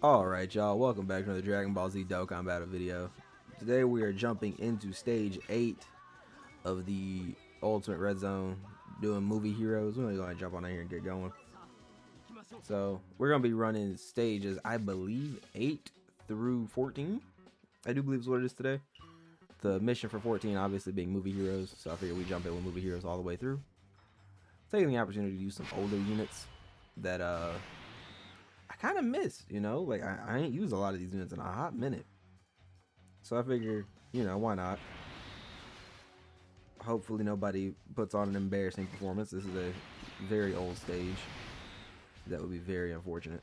Alright y'all, welcome back to another Dragon Ball Z Dokkan battle video. Today we are jumping into stage 8 of the Ultimate Red Zone, doing movie heroes. We're going to jump on in here and get going. So we're going to be running stages, I believe 8 through 14. I do believe is what it is today. The mission for 14 obviously being movie heroes, so I figure we jump in with movie heroes all the way through. Taking the opportunity to use some older units that I kind of miss, you know, like I ain't used a lot of these units in a hot minute. So I figure, you know, why not? Hopefully nobody puts on an embarrassing performance. This is a very old stage. That would be very unfortunate.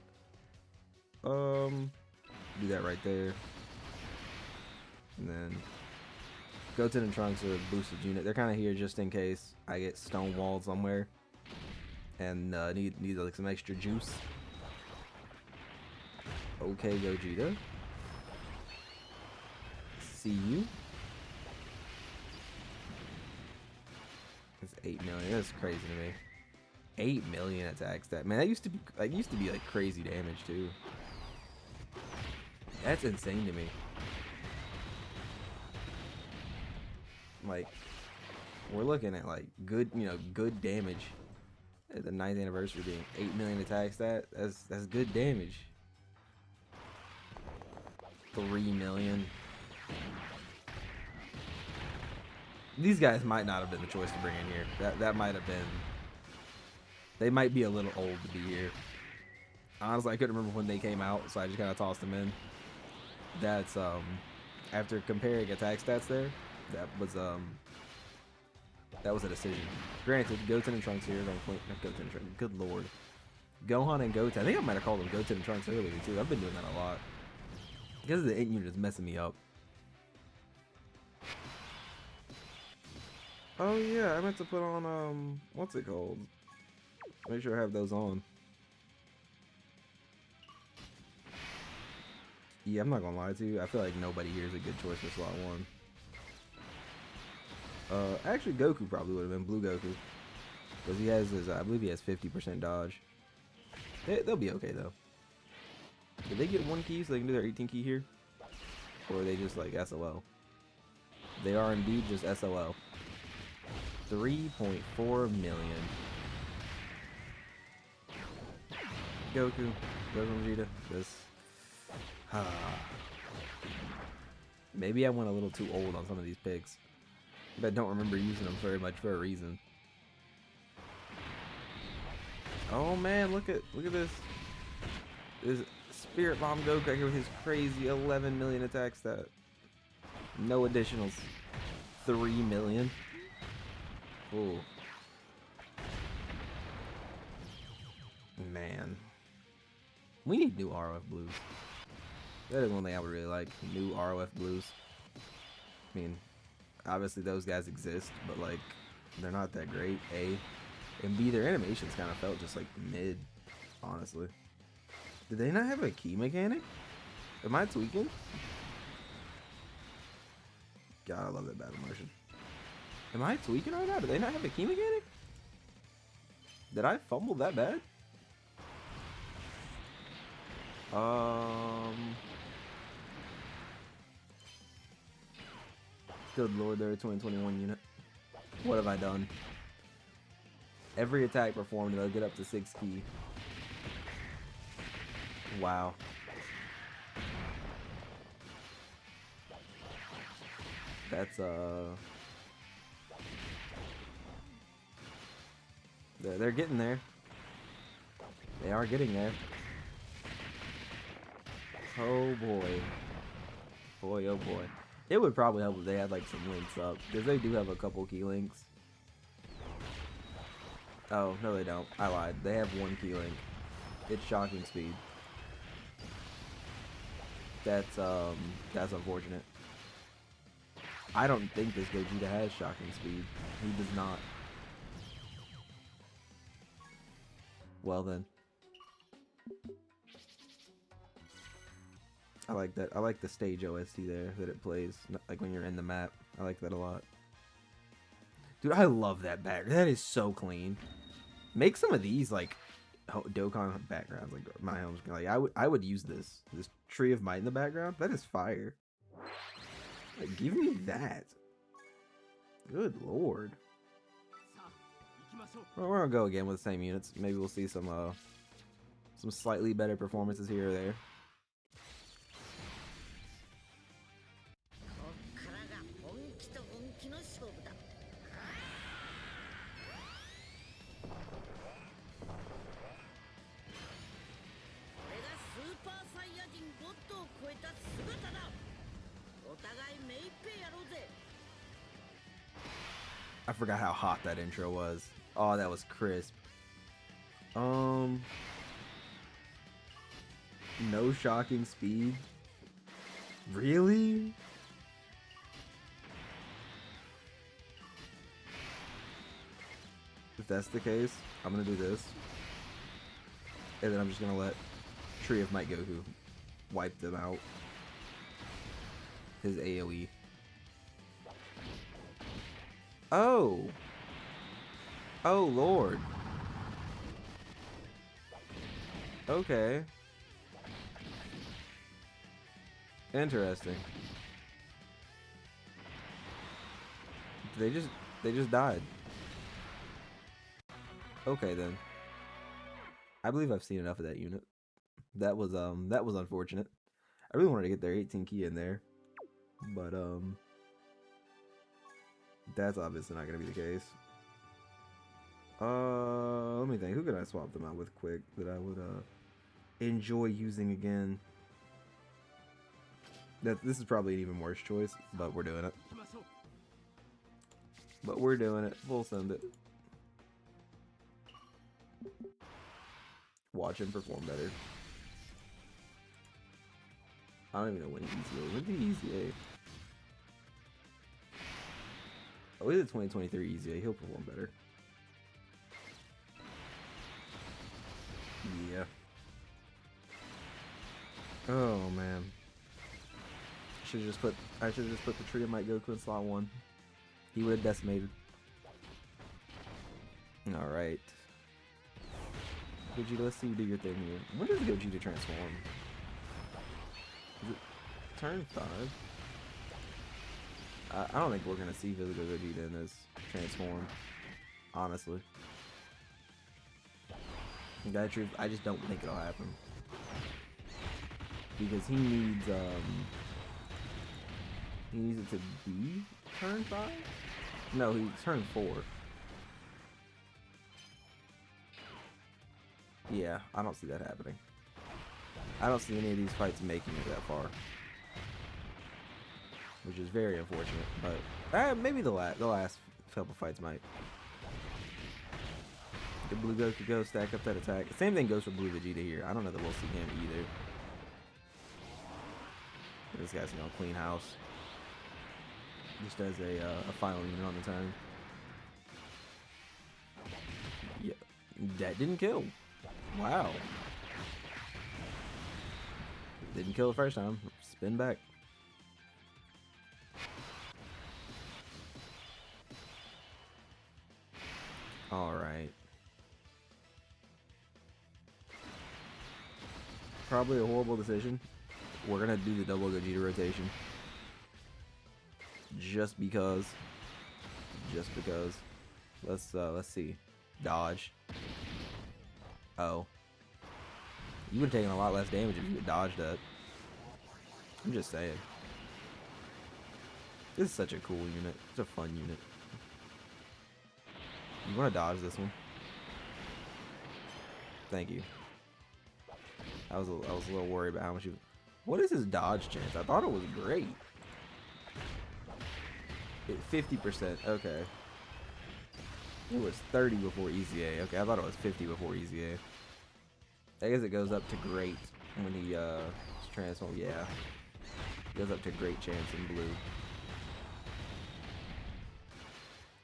Do that right there. And then Goten and Trunks are a boosted unit. They're kind of here just in case I get stonewalled somewhere and need like some extra juice. Okay, Gogeta. See you. It's 8 million. That's crazy to me. 8 million attack stat. Man, that used to be like crazy damage too. That's insane to me. Like, we're looking at like good, you know, good damage. At the 9th anniversary being 8 million attack stat. That's good damage. 3 million. These guys might not have been the choice to bring in here. That might have been. They might be a little old to be here. Honestly, I couldn't remember when they came out, so I just kind of tossed them in. That's after comparing attack stats there, that was a decision. Granted, Goten and Trunks here don't point. Not Goten and Trunks. Good lord, Gohan and Goten. I think I might have called them Goten and Trunks earlier too. I've been doing that a lot because the 8 unit is messing me up. Oh yeah, I meant to put on what's it called? Make sure I have those on. Yeah, I'm not gonna lie to you. I feel like nobody here is a good choice for slot 1. Actually, Goku probably would have been Blue Goku, because he has his. I believe he has 50% dodge. They'll be okay though. Did they get 1 key so they can do their 18 key here, or are they just like SOL? They are indeed just SOL. 3.4 million. Goku, Vegeta. This. Maybe I went a little too old on some of these picks. But I don't remember using them very much for a reason. Oh man, look at this. This Spirit Bomb Goku here with his crazy 11 million attack stat. No additionals. 3 million. Ooh. Man. We need new ROF blues. That is one thing I would really like. New ROF blues. I mean, obviously those guys exist, but like they're not that great. A and B, their animations kind of felt just like mid, honestly. Did they not have a key mechanic? Am I tweaking? God, I love that battle motion. Am I tweaking right now? Do they not have a key mechanic? Did I fumble that bad? Good lord, they're a 2021 unit. What have I done? Every attack performed, they'll get up to 6 key. Wow. That's they're getting there. They are getting there. Oh boy. Boy, oh boy. It would probably help if they had like some links up, because they do have a couple key links. Oh, no they don't. I lied. They have 1 key link. It's shocking speed. That's unfortunate. I don't think this Gogeta has shocking speed. He does not. Well then. I like that. I like the stage OST there that it plays, like when you're in the map. I like that a lot. Dude, I love that back. That is so clean. Make some of these like Dokkan backgrounds like my home's like I would use this tree of might in the background. That is fire. Like, give me that. Good lord. Well, we're gonna go again with the same units. Maybe we'll see some slightly better performances here or there. I forgot how hot that intro was. Oh, that was crisp. No shocking speed. Really? If that's the case, I'm gonna do this. And then I'm just gonna let Tree of Might Goku wipe them out. His AoE. Oh! Oh, Lord. Okay. Interesting. They just died. Okay then. I believe I've seen enough of that unit. That was unfortunate. I really wanted to get their 18 key in there. But that's obviously not gonna be the case. Let me think. Who could I swap them out with quick that I would enjoy using again? This is probably an even worse choice, but we're doing it. But we're doing it. We'll send it. Watch him perform better. I don't even know when EZA. When's the EZA? Oh, he's a 2023 EZA. He'll perform better. Yeah. Oh man. I should have just put the Tree of Might Goku in slot 1. He would have decimated. Alright. Gogeta, let's see you do your thing here. When does Gogeta transform? Is it turn 5? I don't think we're gonna see physical Gogeta in this transform. Honestly. That truth, I just don't think it'll happen. Because he needs it to be turn 5? No, he's turn 4. Yeah, I don't see that happening. I don't see any of these fights making it that far. Which is very unfortunate, but maybe the last couple fights might. The Blue Goku go stack up that attack. Same thing goes for Blue Vegeta here. I don't know that we'll see him either. This guy's gonna clean house. Just as a final unit on the turn. Yeah, that didn't kill. Wow. Didn't kill the first time. Spin back. Alright. Probably a horrible decision. We're gonna do the double Gogeta rotation. Just because. Let's see. Dodge. Oh. You would have taken a lot less damage if you had dodged that. I'm just saying. This is such a cool unit. It's a fun unit. You want to dodge this one? Thank you. I was a little worried about how much you... What is his dodge chance? I thought it was great. 50%. Okay. It was 30 before EZA. Okay, I thought it was 50 before EZA. I guess it goes up to great when he transforms. Yeah. It goes up to great chance in blue.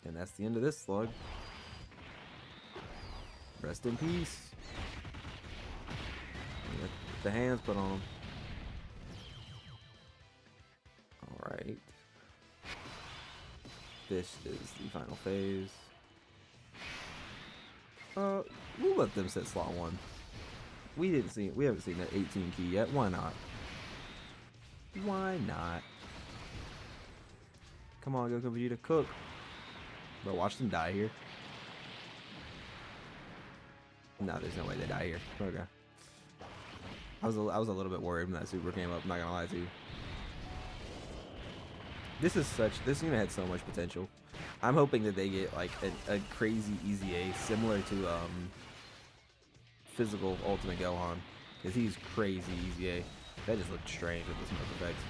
And that's the end of this slug. Rest in peace. Let the hands put on him. Alright. This is the final phase. We'll let them set slot 1. We haven't seen that 18 key yet. Why not? Why not? Come on, Goku Vegeta, cook. Bro, watch them die here. No, there's no way they die here. Okay. I was a little bit worried when that super came up, I'm not gonna lie to you. This unit had so much potential. I'm hoping that they get like a crazy easy A similar to physical Ultimate Gohan. Because he's crazy easy A. That just looked strange with the smoke effects.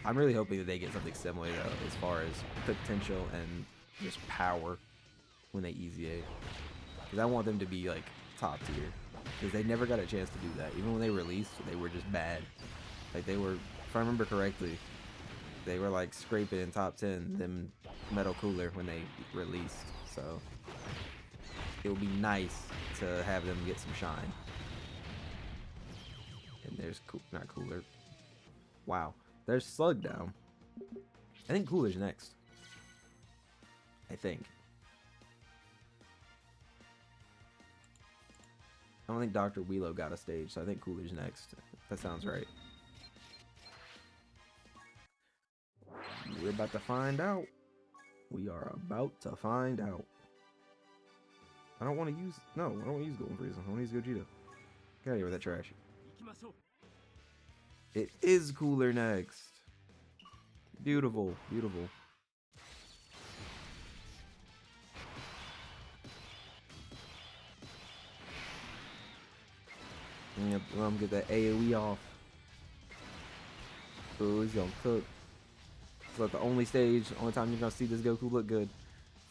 I'm really hoping that they get something similar though, as far as potential and just power when they easy A. Because I want them to be like top tier. Because they never got a chance to do that. Even when they released, they were just bad. Like they were, if I remember correctly, they were like scraping in top 10 them Metal Cooler when they released. So it would be nice to have them get some shine. And there's not Cooler. Wow, there's Slug down. I think Cooler's next. I think. I don't think Dr. Wheelo got a stage, so I think Cooler's next. That sounds right. We're about to find out. We are about to find out. I don't want to use... No, I don't want to use Golden Frieza. I want to use Gogeta. Get out of here with that trash. It is Cooler next. Beautiful, beautiful. Yep, let him get that AoE off. Ooh, he's gonna cook. It's like the only time you're gonna see this Goku look good.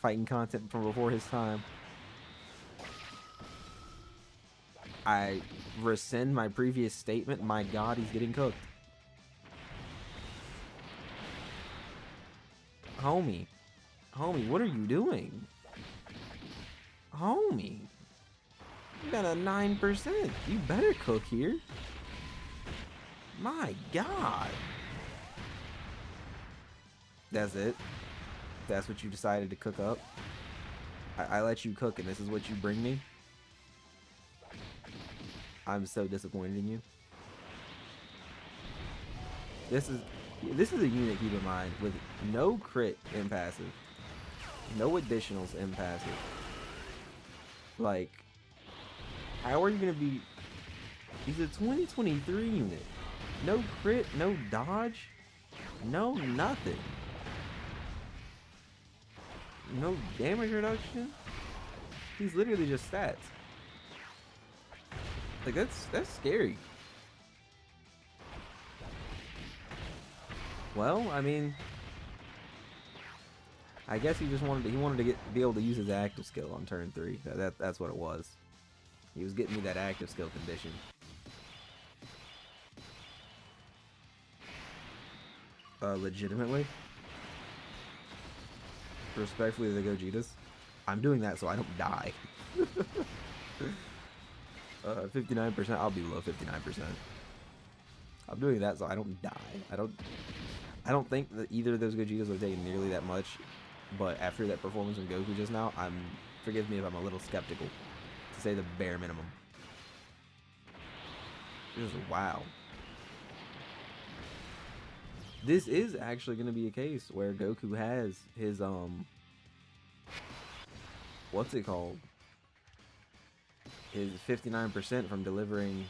Fighting content from before his time. I rescind my previous statement. My god, he's getting cooked. Homie. Homie, what are you doing? Homie. You got a 9%. You better cook here. My god. That's it. That's what you decided to cook up. I let you cook and this is what you bring me. I'm so disappointed in you. This is a unit, keep in mind, with no crit in passive. No additionals in passive. Like, how are you gonna be... He's a 2023 unit. No crit, no dodge, no nothing. No damage reduction. He's literally just stats. Like that's scary. Well, I mean, I guess he just wanted to be able to use his active skill on turn 3. That's what it was. He was getting me that active skill condition. Legitimately, respectfully to the Gogetas, I'm doing that so I don't die. 59%. I'll be below 59%. I'm doing that so I don't die. I don't think that either of those Gogetas would have taken nearly that much, but after that performance from Goku just now, forgive me if I'm a little skeptical, to say the bare minimum. Just wow. This is actually going to be a case where Goku has his what's it called? His 59% from delivering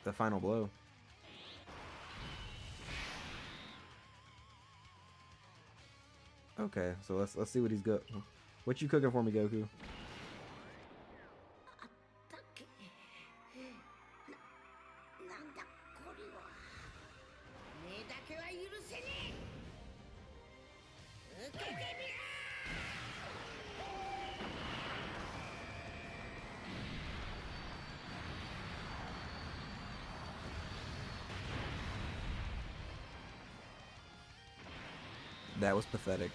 the final blow. Okay, so let's see what he's got. What you cooking for me, Goku? That was pathetic.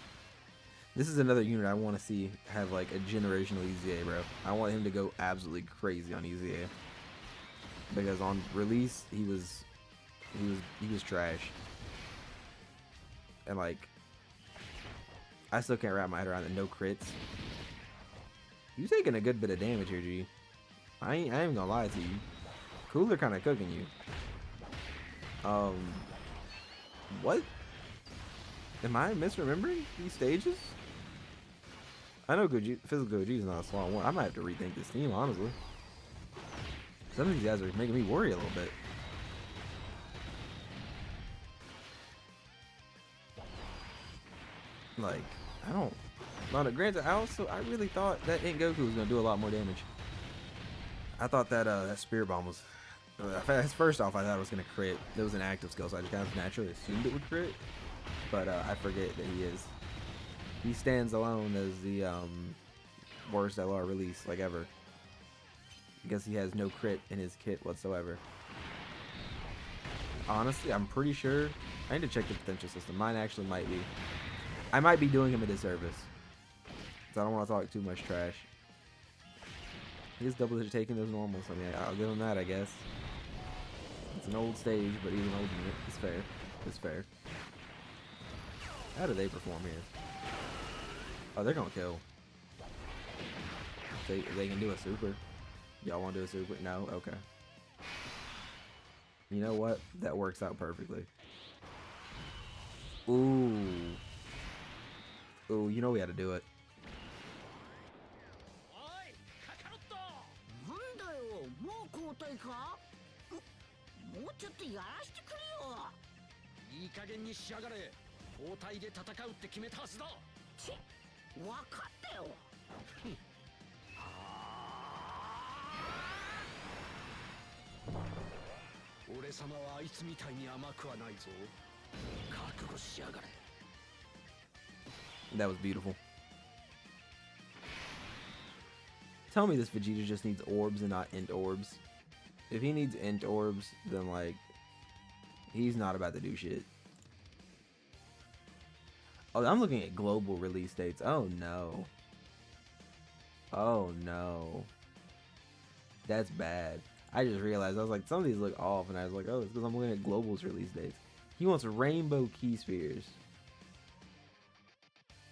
This is another unit I want to see have like a generational EZA, bro. I want him to go absolutely crazy on EZA. Because on release he was trash. And like I still can't wrap my head around the no crits. You taking a good bit of damage here, G. I ain't gonna lie to you. Cooler kind of cooking you. What? Am I misremembering these stages? I know physical Goji is not a slot one. I might have to rethink this team, honestly. Some of these guys are making me worry a little bit. Like, I don't. Granted, I really thought that Goku was gonna do a lot more damage. I thought that that Spirit Bomb was. First off, I thought it was gonna crit. It was an active skill, so I just kind of naturally assumed it would crit. But I forget that he is. He stands alone as the worst LR release like ever. Because he has no crit in his kit whatsoever. Honestly, I'm pretty sure. I need to check the potential system. Mine actually might be. I might be doing him a disservice. So I don't want to talk too much trash. He is double digit taking those normals. I mean, I'll give him that, I guess. It's an old stage, but he's an old unit. It's fair. It's fair. How do they perform here? Oh, they're gonna kill. They can do a super. Y'all want to do a super? No? Okay. You know what? That works out perfectly. Ooh. Ooh, you know we had to do it. That was beautiful. Tell me this Vegeta just needs orbs and not int orbs. If he needs int orbs, then like he's not about to do shit. Oh, I'm looking at global release dates. Oh no. Oh no. That's bad. I just realized, I was like, some of these look off, and I was like, oh, it's because I'm looking at global's release dates. He wants rainbow key spheres.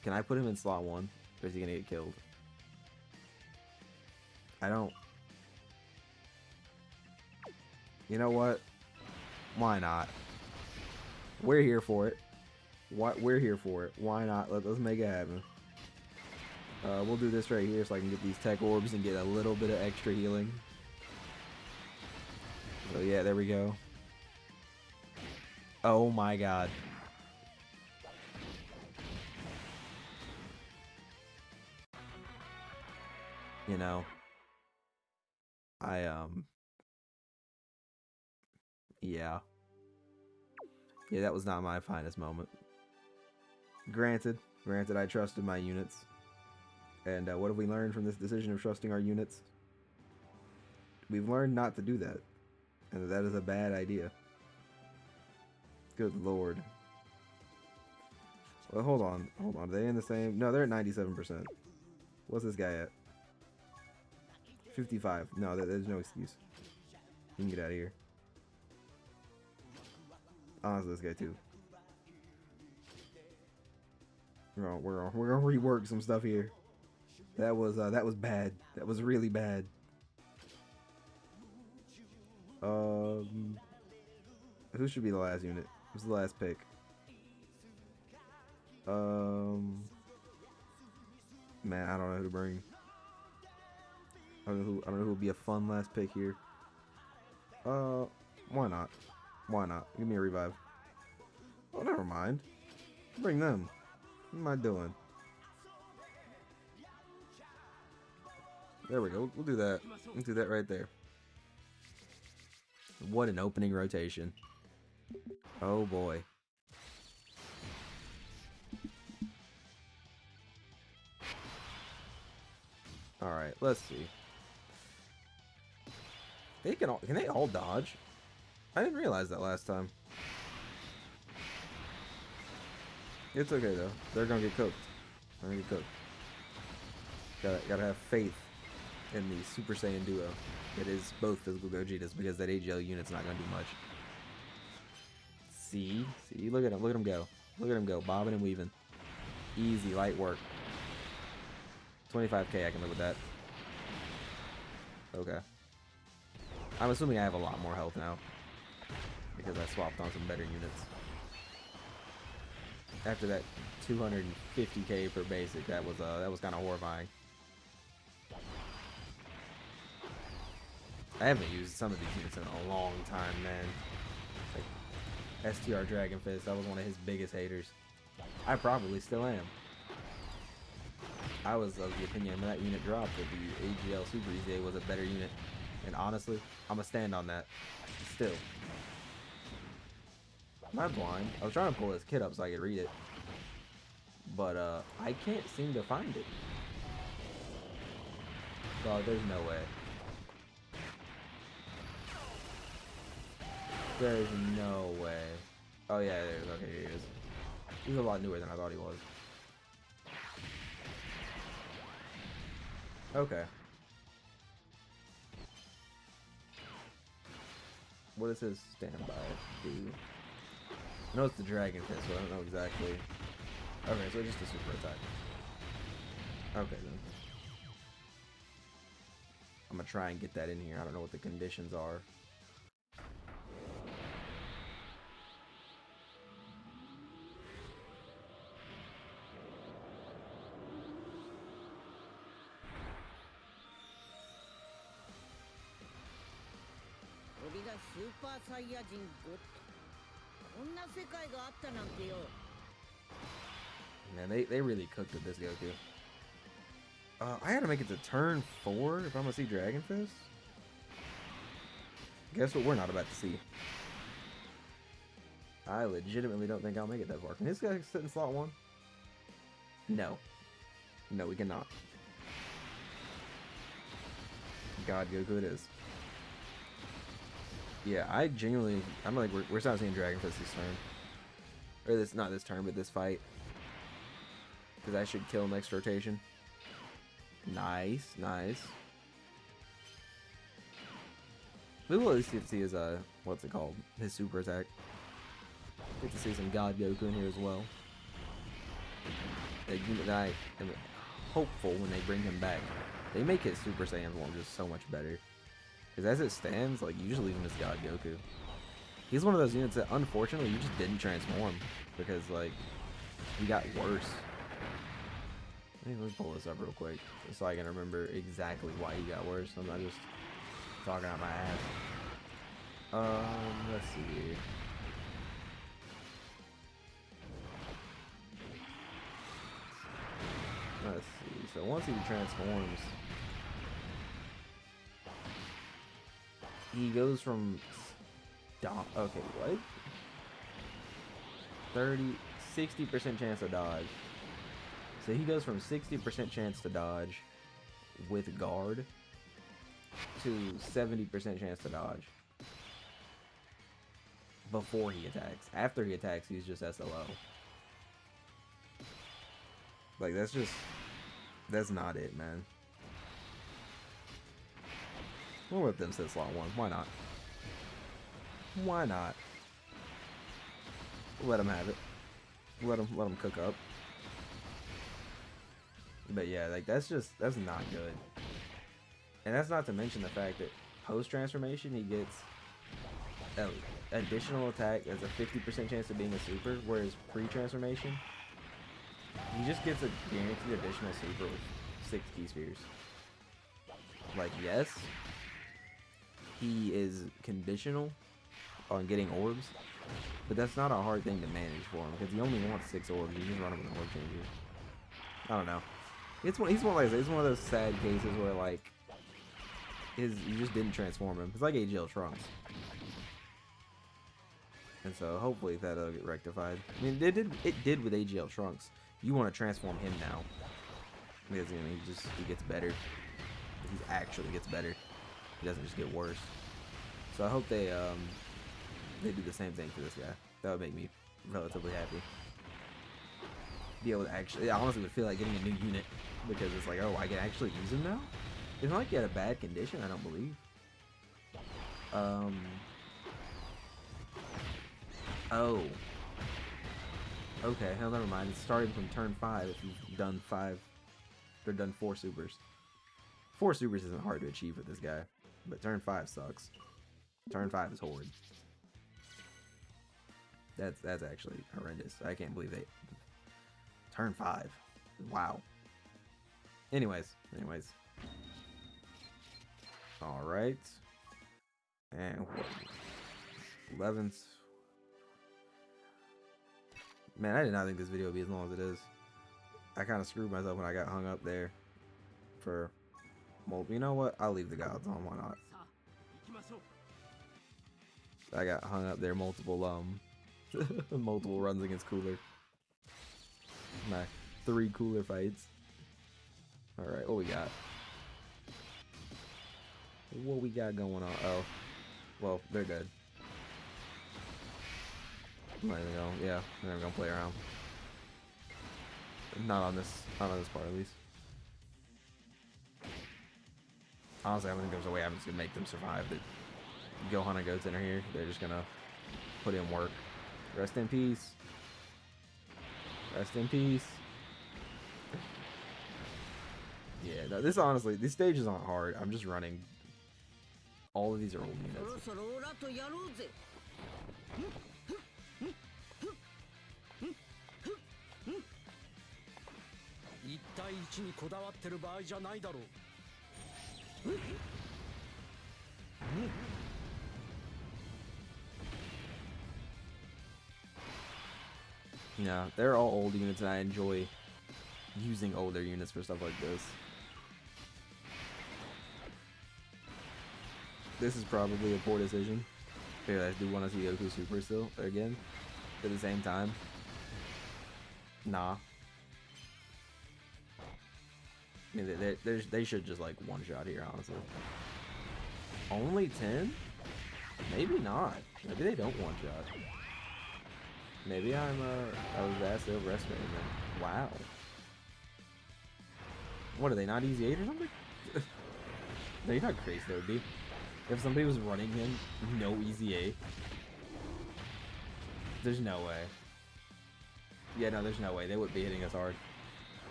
Can I put him in slot 1? Or is he gonna get killed? I don't. You know what? Why not? We're here for it. We're here for it. Why not? Let's make it happen. We'll do this right here so I can get these tech orbs and get a little bit of extra healing. So yeah, there we go. Oh my god. You know, yeah. Yeah, that was not my finest moment. Granted, I trusted my units. And what have we learned from this decision of trusting our units? We've learned not to do that. And that is a bad idea. Good lord. Well, hold on. Are they in the same? No, they're at 97%. What's this guy at? 55. No, there's no excuse. You can get out of here. Honestly, this guy too. We're gonna rework some stuff here. That was bad. That was really bad. Who should be the last unit? Who's the last pick? Man, I don't know who to bring. I don't know who would be a fun last pick here. Why not? Why not? Give me a revive. Oh, never mind. Bring them. What am I doing? There we go. We'll do that. We'll do that right there. What an opening rotation. Oh boy. Alright, let's see. Can they all dodge? I didn't realize that last time. It's okay though. They're gonna get cooked. They're gonna get cooked. Gotta have faith in the Super Saiyan duo. It is both physical Gojitas because that AGL unit's not gonna do much. See, look at him go. Look at him go, bobbing and weaving. Easy, light work. 25k, I can live with that. Okay. I'm assuming I have a lot more health now because I swapped on some better units. After that 250k per basic, that was kind of horrifying. I haven't used some of these units in a long time, man. Like STR Dragon Fist, I was one of his biggest haters. I probably still am. I was of the opinion when that unit dropped that the AGL Super EZA was a better unit. And honestly, I'm gonna stand on that. Still. Am I blind? I was trying to pull this kit up so I could read it. But I can't seem to find it. Oh, there's no way. There's no way. Oh yeah, there's, okay, here he is. He's a lot newer than I thought he was. Okay. What does his standby do? I know it's the Dragon Fist, but I don't know exactly. Okay, so just a super attack. Okay then. I'm gonna try and get that in here. I don't know what the conditions are. Man, they really cooked with this Goku. I had to make it to turn 4 if I'm gonna see Dragon Fist. Guess what we're not about to see. I legitimately don't think I'll make it that far. Can this guy sit in slot 1? No. No, we cannot. God, Goku it is. Yeah, I'm like, we're not seeing Dragon Fist this turn. Or this, not this turn, but this fight. Because I should kill next rotation. Nice, nice. We will at least get to see his, what's it called? His super attack. Get to see some God Goku in here as well. I am hopeful when they bring him back. They make his Super Saiyan 1 just so much better. Because as it stands, like, you just leave him as God Goku. He's one of those units that, unfortunately, you just didn't transform. Because, like, he got worse. Let me pull this up real quick, just so I can remember exactly why he got worse. I'm not just talking out my ass. Let's see here. Let's see. So once he transforms, he goes from okay, what? 60% chance to dodge. So he goes from 60% chance to dodge with guard to 70% chance to dodge before he attacks. After he attacks, he's just SLO. Like, that's not it, man. We'll let them sit slot 1. Why not? Why not? Let him have it. Let him cook up. But yeah, like, that's not good. And that's not to mention the fact that post-transformation, he gets an additional attack as a 50% chance of being a super, whereas pre-transformation, he just gets a guaranteed additional super with 6 key spheres. Like, yes, he is conditional on getting orbs, but that's not a hard thing to manage for him, because he only wants 6 orbs. You just run him with an orb changer. I don't know. He's one of those sad cases where, like, you just didn't transform him. It's like AGL Trunks. And so hopefully that'll get rectified. I mean, it did with AGL Trunks. You want to transform him now, because, you know, he gets better. He actually gets better. He doesn't just get worse. So I hope they do the same thing for this guy. That would make me relatively happy. Be able to actually, I honestly would feel like getting a new unit, because it's like, oh, I can actually use him now. It's not like he had a bad condition, I don't believe. Oh. Okay, hell, never mind. It's starting from turn 5 if you've done 5. Or done 4 supers. 4 supers isn't hard to achieve with this guy, but turn 5 sucks. Turn 5 is horrid. That's actually horrendous. I can't believe they... Turn 5. Wow. Anyways. Alright. And 11th. Man, I did not think this video would be as long as it is. I kind of screwed myself when I got hung up there for... Well, you know what? I'll leave the gods on. Why not? I got hung up there multiple multiple runs against Cooler. My 3 Cooler fights. Alright, what we got? What we got going on? Oh. Well, they're dead. I'm not even gonna, yeah, I'm never gonna play around. Not on this part at least. Honestly, I think there's a way I'm just gonna make them survive. That Gohan and Goten are here. They're just gonna put in work. Rest in peace. Rest in peace. Yeah, no, this honestly, these stages aren't hard. I'm just running. All of these are old units. Yeah, they're all old units, and I enjoy using older units for stuff like this. This is probably a poor decision. Here, I do want to see Goku Super still, again, at the same time. Nah. I mean, they should just, like, one-shot here, honestly. Only 10? Maybe not. Maybe they don't one-shot. Maybe I was vastly overestimating them. Wow. What, are they not easy 8 or something? No, you're not crazy, though, dude. If somebody was running him, no easy 8. There's no way. Yeah, no, there's no way. They wouldn't be hitting us hard.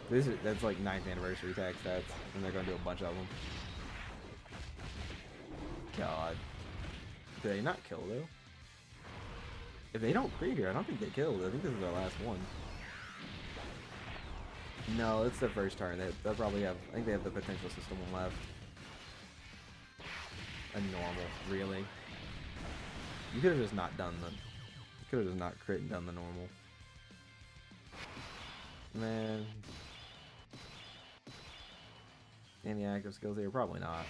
That's like 9th anniversary tag stats, and they're gonna do a bunch of them. God. Do they not kill, though? If they don't clear here, I don't think they killed. I think this is our last one. No, it's the first turn. They'll probably have... I think they have the potential system one left. A normal, really. You could have just not done the... You could have just not crit and done the normal. Man. Any active skills here? Probably not.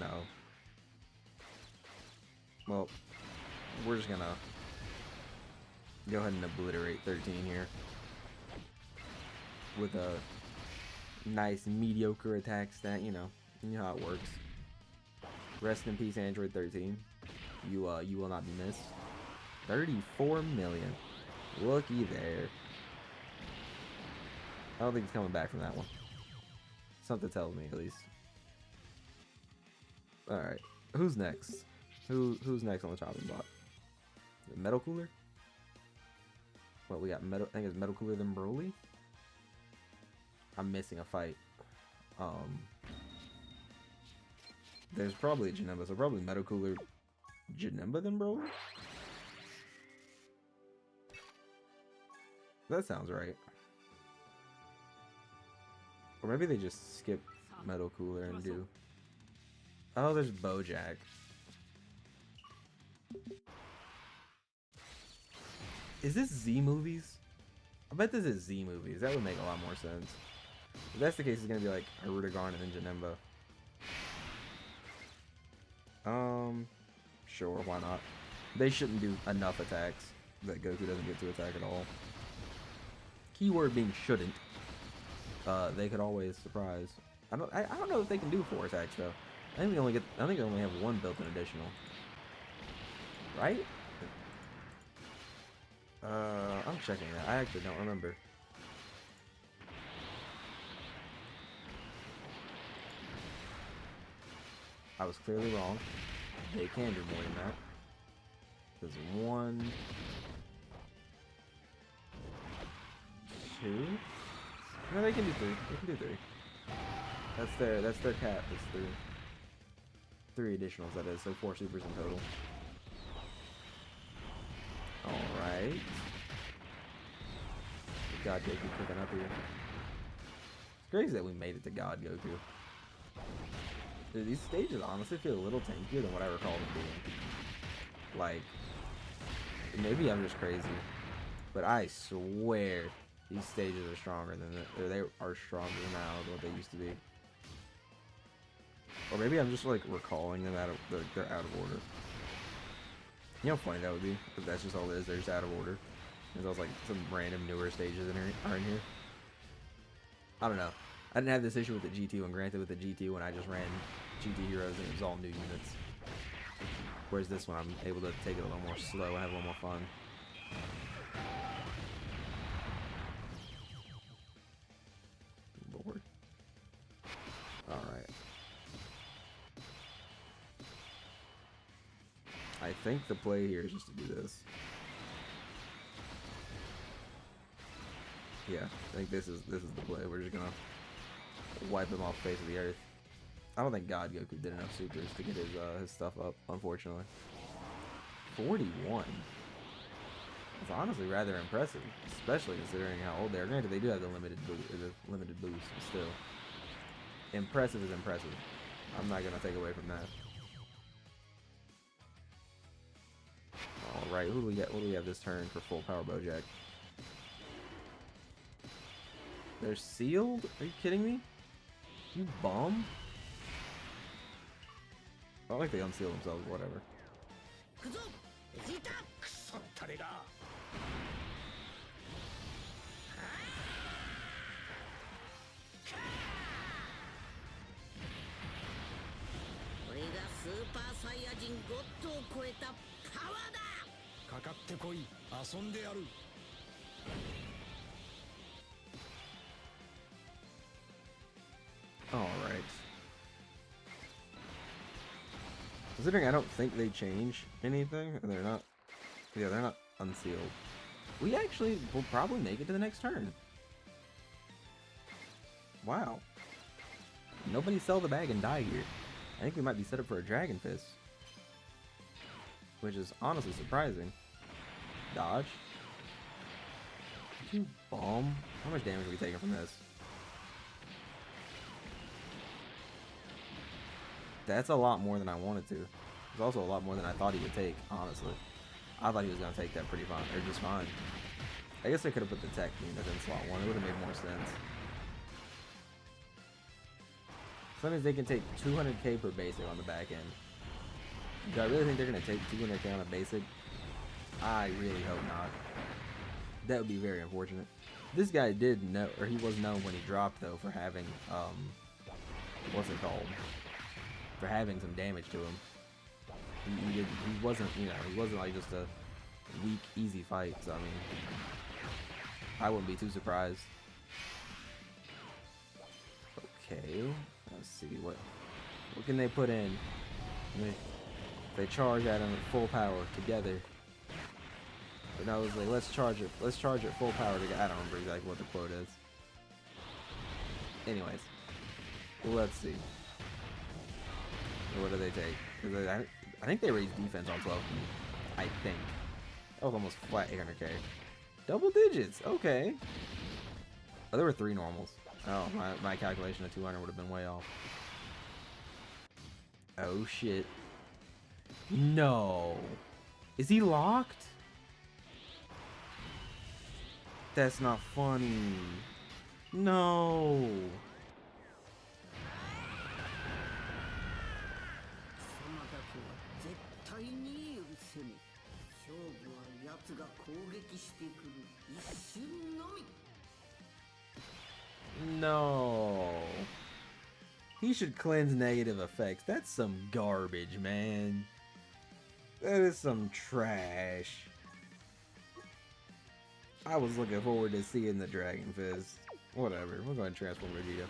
No. Well, we're just gonna go ahead and obliterate 13 here with a nice mediocre attack stat. You know how it works. Rest in peace, Android 13. You will not be missed. 34 million. Looky there. I don't think he's coming back from that one. Something tells me, at least. All right, who's next? Who's next on the chopping block? Metal Cooler? What we got? Metal. I think it's Metal Cooler than Broly. I'm missing a fight. There's probably a Janemba, so probably Metal Cooler, Janemba than Broly. That sounds right. Or maybe they just skip Metal Cooler and do... Oh, there's Bojack. Is this Z movies? I bet this is Z movies. That would make a lot more sense. If that's the case, it's gonna be like Harudegarn and then Janemba. Sure, why not? They shouldn't do enough attacks that Goku doesn't get to attack at all. Keyword being shouldn't. They could always surprise. I don't know if they can do 4 attacks though. I think they only have 1 built-in additional. Right? I'm checking that. I actually don't remember. I was clearly wrong. They can do more than that. There's 1, 2. No, they can do 3. They can do 3. That's their cap. It's three additionals, that is, so 4 supers in total. Alright. God Goku cooking up here. It's crazy that we made it to God Goku. Dude, these stages honestly feel a little tankier than what I recall them being. Like, maybe I'm just crazy, but I swear these stages are stronger than they are stronger now than what they used to be. Or maybe I'm just like recalling them they're out of order. You know how funny that would be if that's just all it is. They're just out of order. There's also like some random newer stages are in here. I don't know. I didn't have this issue with the GT one. Granted, with the GT one, I just ran GT Heroes and it was all new units. Whereas this one, I'm able to take it a little more slow and have a little more fun. Lord. Alright. I think the play here is just to do this. Yeah, I think this is the play. We're just gonna wipe him off the face of the earth. I don't think God Goku did enough supers to get his stuff up, unfortunately. 41. It's honestly rather impressive, especially considering how old they are. Granted, they do have the limited boost, but still, impressive is impressive. I'm not gonna take away from that. All right, who do we get? What do we have this turn for full power Bojack? They're sealed? Are you kidding me? You bum? I don't like they unseal themselves, whatever. Alright. Considering I don't think they change anything, they're not. Yeah, they're not unsealed. We actually will probably make it to the next turn. Wow. Nobody sell the bag and die here. I think we might be set up for a Dragon Fist. Which is honestly surprising. Dodge. You bomb. How much damage are we taking from this? That's a lot more than I wanted to. It's also a lot more than I thought he would take, honestly. I thought he was going to take that pretty fine, or just fine. I guess I could have put the tech unit in slot 1. It would have made more sense. So that means they can take 200k per basic on the back end. Do I really think they're going to take 200k on a basic? I really hope not. That would be very unfortunate. This guy did know, or he was known when he dropped, though, for having, what's it called? For having some damage to him. He wasn't, you know, he wasn't like just a weak, easy fight, so I mean, I wouldn't be too surprised. Okay, let's see, what can they put in? They charge at him at full power together. But I was like, let's charge it full power together. I don't remember exactly what the quote is. Anyways, let's see. What do they take? Because I think they raised defense on 12. I think. That was almost flat 800k. Double digits. Okay. Oh, there were 3 normals. Oh, my calculation of 200 would have been way off. Oh shit. No. Is he locked? That's not funny. No. No. He should cleanse negative effects. That's some garbage, man. That is some trash. I was looking forward to seeing the Dragon Fist. Whatever. We're going to transform Vegeta.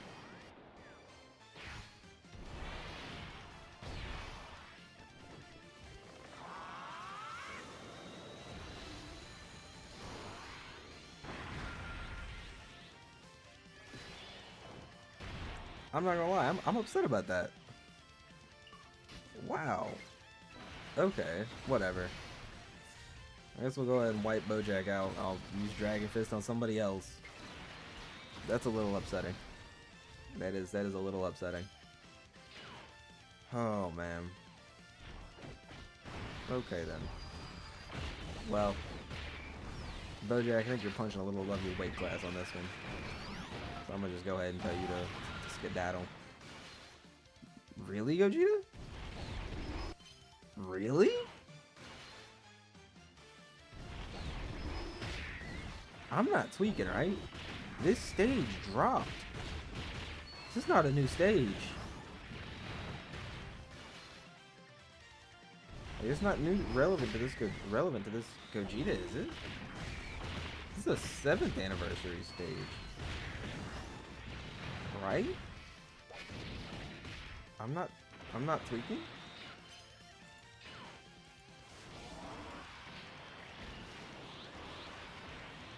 I'm not gonna lie, I'm upset about that. Wow. Okay, whatever. I guess we'll go ahead and wipe Bojack out. I'll use Dragon Fist on somebody else. That's a little upsetting. That is a little upsetting. Oh man. Okay then. Well, Bojack, I think you're punching a little above your weight class on this one. So I'm gonna just go ahead and tell you to skedaddle. Really, Gogeta? Really? I'm not tweaking, right? This stage dropped. This is not a new stage. It's not new relevant to this Gogeta, is it? This is a 7th anniversary stage. Right? I'm not tweaking?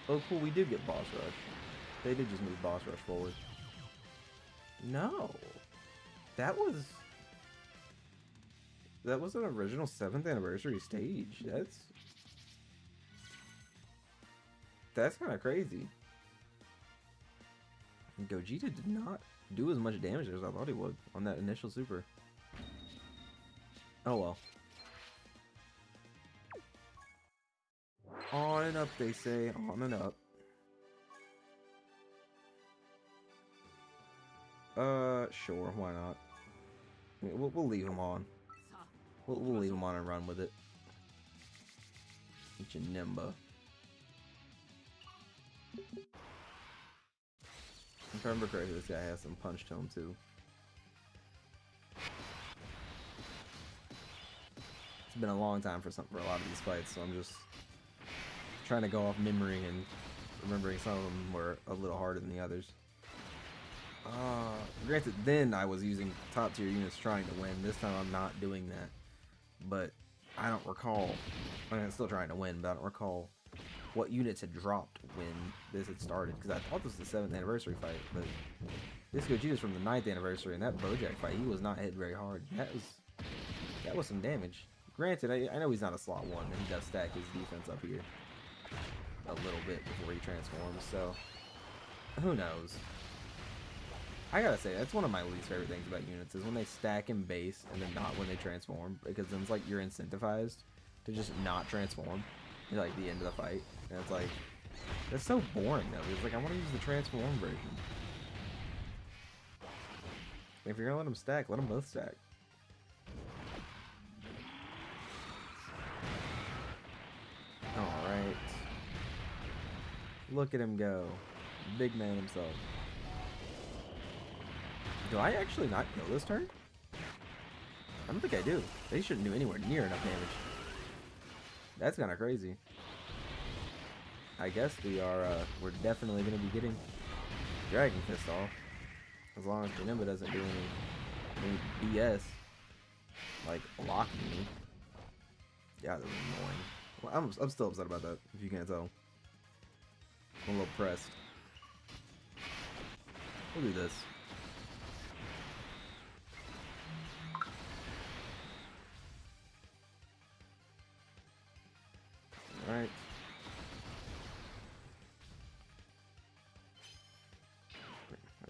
Oh cool, we did get Boss Rush. They did just move Boss Rush forward. No. That was an original 7th anniversary stage. That's kind of crazy. Gogeta did not do as much damage as I thought he would on that initial super. Oh well. On and up, they say. On and up. Sure, why not? I mean, we'll leave him on. We'll leave him on and run with it. Janemba. If I remember correctly, this guy has some punch to him too. It's been a long time for a lot of these fights, so I'm just trying to go off memory and remembering some of them were a little harder than the others. Granted, then I was using top tier units trying to win. This time I'm not doing that. But I don't recall. I mean, I'm still trying to win, but I don't recall what units had dropped when this had started. Because I thought this was the 7th anniversary fight, but this Gogeta's from the 9th anniversary, and that Bojack fight, he was not hit very hard. That was some damage. Granted, I know he's not a slot 1, and he does stack his defense up here a little bit before he transforms, so who knows. I gotta say, that's one of my least favorite things about units is when they stack in base and then not when they transform, because then it's like you're incentivized to just not transform at like the end of the fight, and it's like, that's so boring though. It's like, I want to use the transform version. If you're gonna let them stack, let them both stack. Alright. Look at him go. Big man himself. Do I actually not kill this turn? I don't think I do. They shouldn't do anywhere near enough damage. That's kind of crazy. I guess we're definitely going to be getting Dragon Fist off. As long as Janemba doesn't do any BS. Like, blocking me. Yeah, that was annoying. Well, I'm still upset about that, if you can't tell. I'm a little pressed. We'll do this. Alright.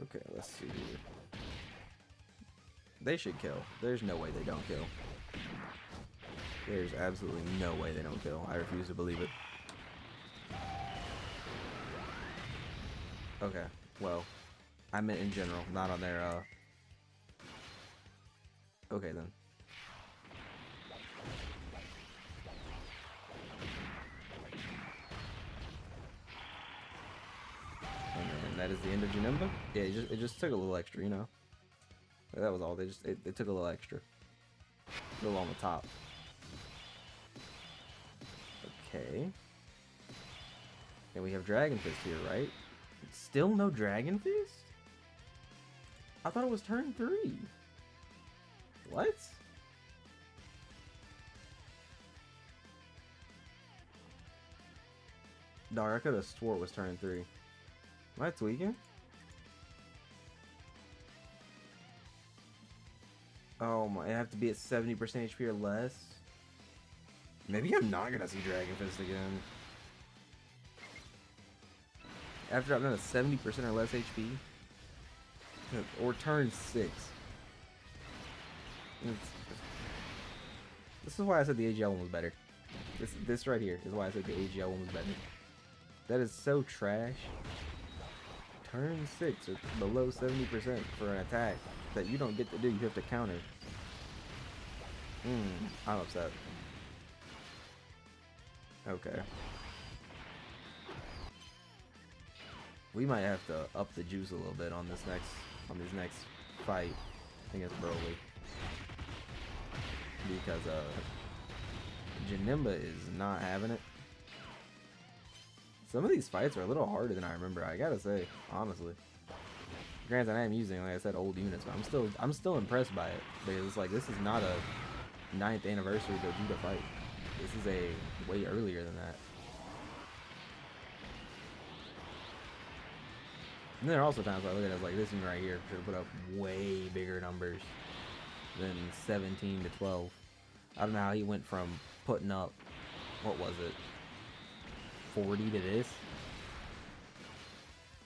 Okay, let's see here. They should kill. There's no way they don't kill. There's absolutely no way they don't kill. I refuse to believe it. Okay, well, I meant in general, not on their, Okay then. And that is the end of Janemba? Yeah, it just took a little extra, you know? That was all. It took a little extra. A little on the top. Okay. And we have Dragon Fist here, right? Still no Dragon Fist? I thought it was turn 3. What? Dog, I could have swore it was turn 3. Am I tweaking? Oh my, I have to be at 70% HP or less? Maybe I'm not gonna see Dragon Fist again. After I'm at 70% or less HP? Or turn 6. This is why I said the AGL one was better. This right here is why I said the AGL one was better. That is so trash. Turn 6 or below 70% for an attack that you don't get to do. You have to counter. I'm upset. Okay. We might have to up the juice a little bit on this next fight against Broly. Because Janemba is not having it. Some of these fights are a little harder than I remember, I gotta say, honestly. Granted, I am using, like I said, old units, but I'm still impressed by it. Because it's like, this is not a 9th anniversary Gogeta fight. This is a way earlier than that. And there are also times I look at it as like, this one right here should have put up way bigger numbers than 17 to 12. I don't know how he went from putting up, what was it, 40 to this?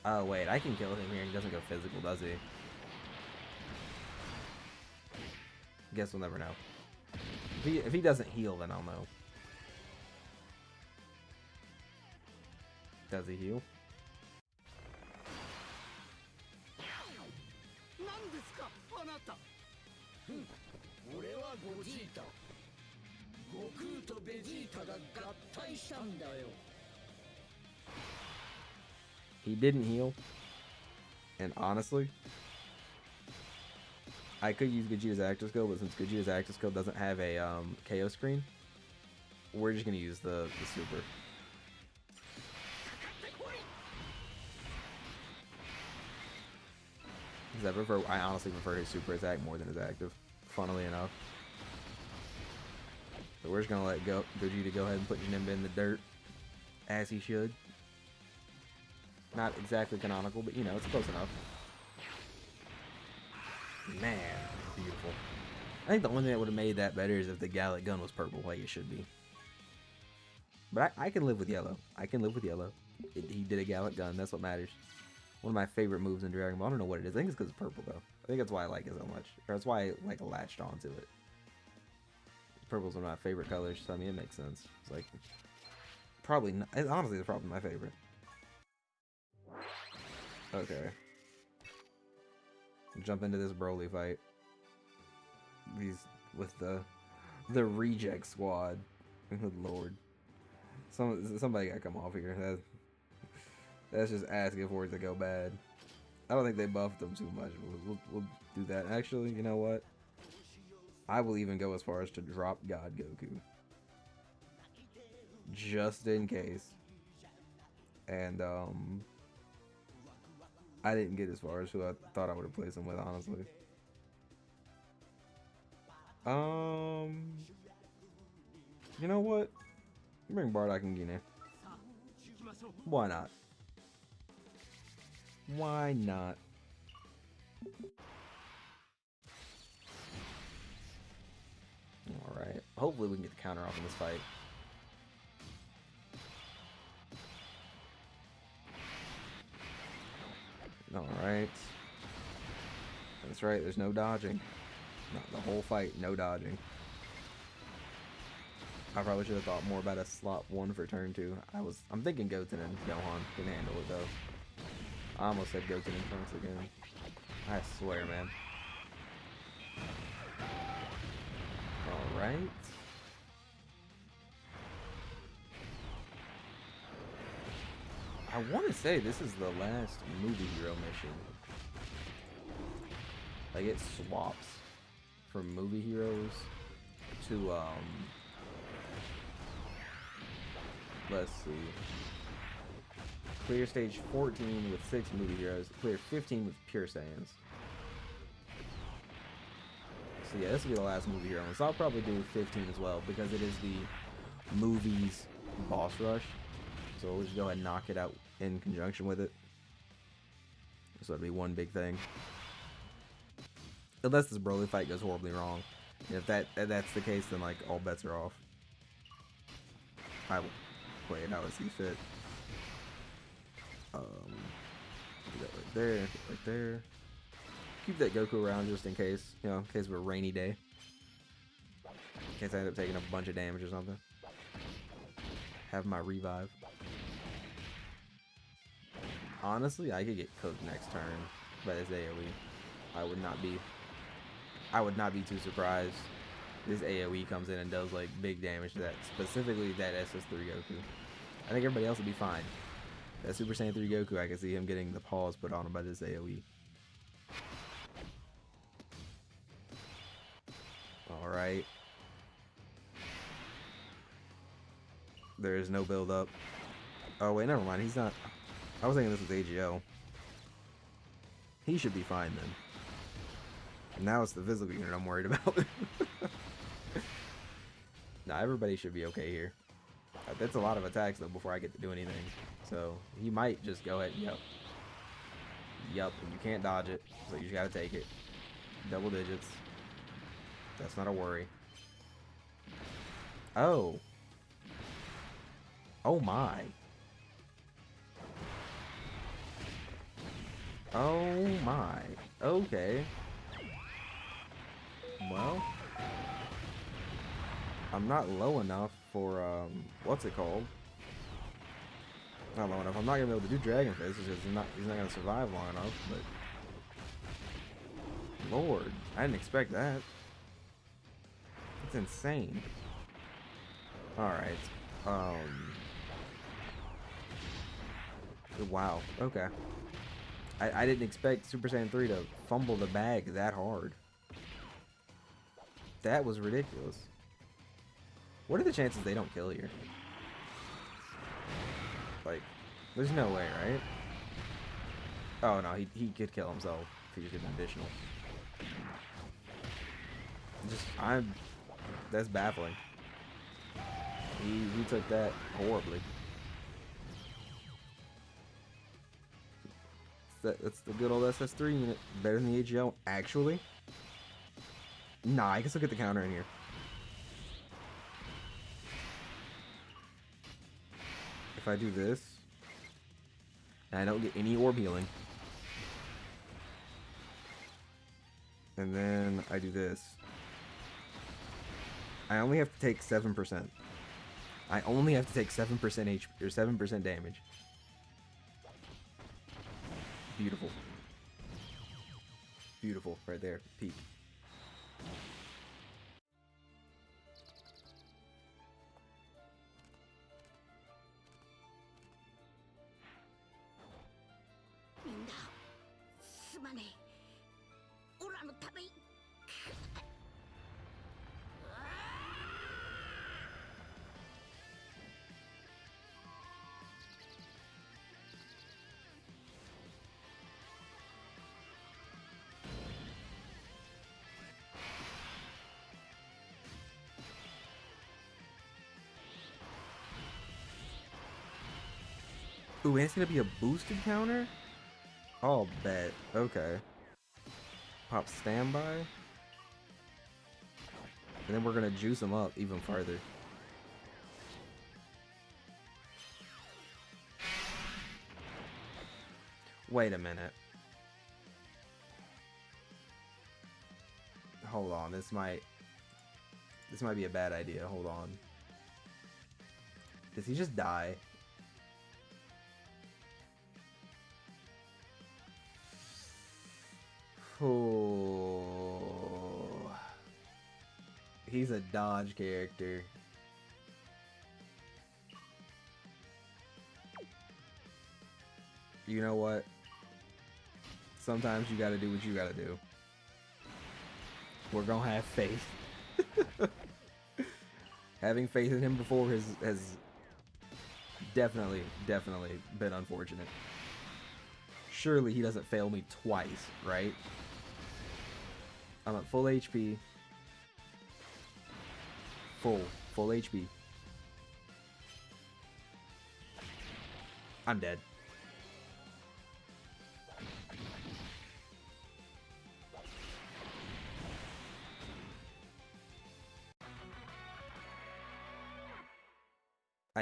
Oh wait, I can kill him here. He doesn't go physical, does he? Guess we'll never know. If he doesn't heal, then I'll know. Does he heal? He didn't heal. And honestly, I could use Gogeta's active skill, but since Gogeta's active skill doesn't have a KO screen, we're just gonna use the super. Because I honestly prefer his super attack more than his active, funnily enough. So we're just gonna let Gogeta go ahead and put Janemba in the dirt, as he should. Not exactly canonical, but you know, it's close enough. Man, beautiful. I think the only thing that would have made that better is if the Gallic gun was purple, like it should be. But I can live with yellow. I can live with yellow. He did a Gallic gun, that's what matters. One of my favorite moves in Dragon Ball. I don't know what it is. I think it's because it's purple, though. I think that's why I like it so much. Or that's why I like latched onto it. Purple's one of my favorite colors, so I mean, it makes sense. It's like, probably not, honestly, it's probably my favorite. Okay. Jump into this Broly fight. These with the reject squad. Good lord. Somebody gotta come off here. That's just asking for it to go bad. I don't think they buffed them too much. We'll do that. Actually, you know what? I will even go as far as to drop God Goku. Just in case. And I didn't get as far as who I thought I would have placed him with, honestly. You know what? Bring Bardock and Gine. Why not? Why not? Alright. Hopefully we can get the counter off in this fight. Alright. That's right, there's no dodging. Not the whole fight, no dodging. I probably should have thought more about a slot 1 for turn 2. I'm thinking Goten and Gohan can handle it though. I almost said Goten and Trunks again. I swear, man. Alright. I want to say this is the last movie hero mission. Like, it swaps from movie heroes to, let's see. Clear stage 14 with 6 movie heroes. Clear 15 with pure Saiyans. So yeah, this will be the last movie hero. So I'll probably do 15 as well because it is the movie's boss rush. So we'll just go ahead and knock it out in conjunction with it. So it'll be one big thing. Unless this Broly fight goes horribly wrong. And if that's the case, then like all bets are off. I will play it how I see fit. Do that right there, right there. Keep that Goku around just in case, you know, in case of a rainy day. In case I end up taking a bunch of damage or something. Have my revive. Honestly, I could get cooked next turn by this AoE. I would not be too surprised. This AoE comes in and does like big damage to that, specifically that SS3 Goku. I think everybody else would be fine. That Super Saiyan 3 Goku, I can see him getting the pause put on him by this AoE. Alright. There is no build up. Oh wait, never mind. He's not. I was thinking this was AGL. He should be fine then. Now it's the physical unit I'm worried about. Nah, everybody should be okay here. That's a lot of attacks though before I get to do anything. So he might just go ahead. Yep. Yep. You can't dodge it, so you just gotta take it. Double digits. That's not a worry. Oh. Oh my. Oh my. Okay. Well, I'm not low enough for, what's it called? Not low enough. I'm not gonna be able to do Dragon Fist because he's not gonna survive long enough, but Lord, I didn't expect that. That's insane. Alright. Wow. Okay. I didn't expect Super Saiyan 3 to fumble the bag that hard. That was ridiculous. What are the chances they don't kill here? Like, there's no way, right? Oh no, he could kill himself if he just did an additional. That's baffling. He took that horribly. That's the good old SS3 unit. Better than the AGL, actually. Nah, I guess I'll get the counter in here. If I do this, and I don't get any orb healing, and then I do this, I only have to take 7%. I only have to take 7% HP or 7% damage. Beautiful. Beautiful, right there, peak. Ooh, and it's gonna be a boosted counter? I'll bet. Okay. Pop standby. And then we're gonna juice him up even farther. Wait a minute. Hold on, this might be a bad idea. Hold on. Does he just die? Oh, he's a dodge character. You know what? Sometimes you gotta do what you gotta do. We're gonna have faith. Having faith in him before has definitely been unfortunate. Surely he doesn't fail me twice, right? I'm at full HP. Full HP. I'm dead.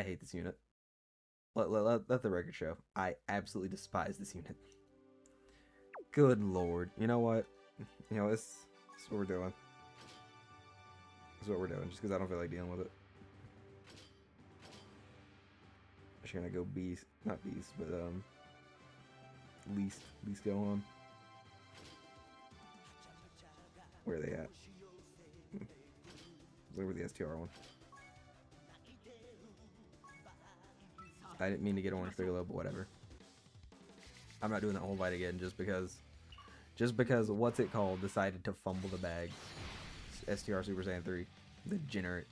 I hate this unit. Let the record show. I absolutely despise this unit. Good lord. You know what? You know, this is what we're doing. This is what we're doing, just because I don't feel like dealing with it. Just gonna go beast, not beast, but least go on. Where are they at? Where the STR one? I didn't mean to get orange Piccolo, but whatever. I'm not doing that whole fight again just because what's it called decided to fumble the bag. STR Super Saiyan 3. Degenerate.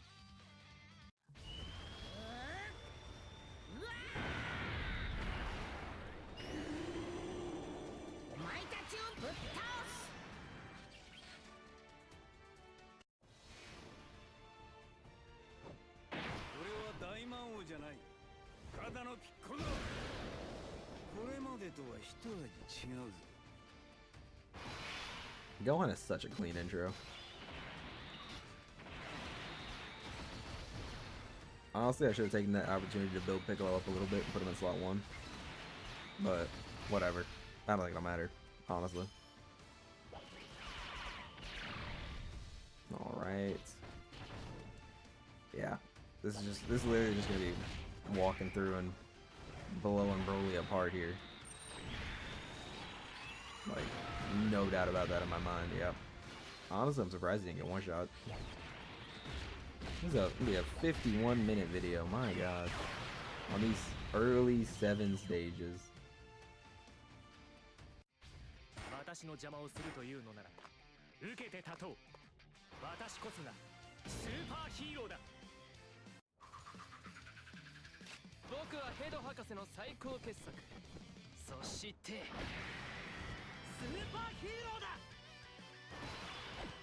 Gohan is such a clean intro. Honestly, I should have taken that opportunity to build Piccolo up a little bit and put him in slot 1. But, whatever. I don't think it'll matter, honestly. Alright. Yeah. This is literally just gonna be walking through and blowing Broly apart here. Like, no doubt about that in my mind, yeah. Honestly, I'm surprised he didn't get one shot. This is gonna be a 51-minute video, my god. On these early 7 stages.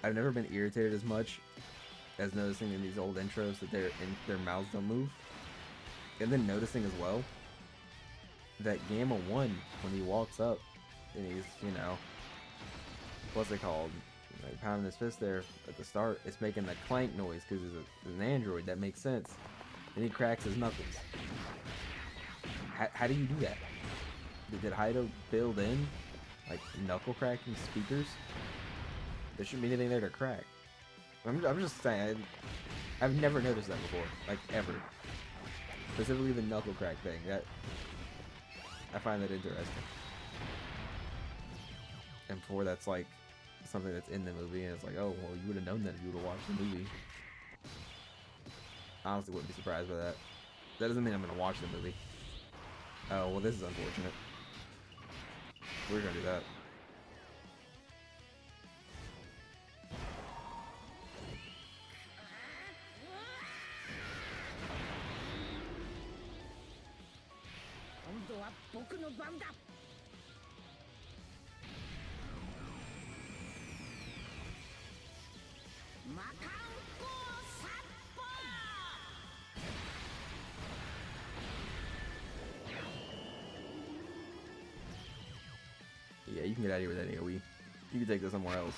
I've never been irritated as much as noticing in these old intros that their mouths don't move. And then noticing as well that Gamma 1, when he walks up and he's, you know, what's it called? Like pounding his fist there at the start, it's making the clank noise because he's an android. That makes sense. And he cracks his knuckles. How do you do that? Did Haido build in like knuckle cracking speakers? There shouldn't be anything there to crack. I'm just saying, I've never noticed that before, like ever. Specifically the knuckle crack thing. That I find that interesting. And before that's like something that's in the movie, and it's like, oh well, you would have known that if you would have watched the movie. Honestly, wouldn't be surprised by that. That doesn't mean I'm gonna watch the movie. Oh well, this is unfortunate. We're gonna do that. Yeah, you can get out of here with that AoE. You can take this somewhere else.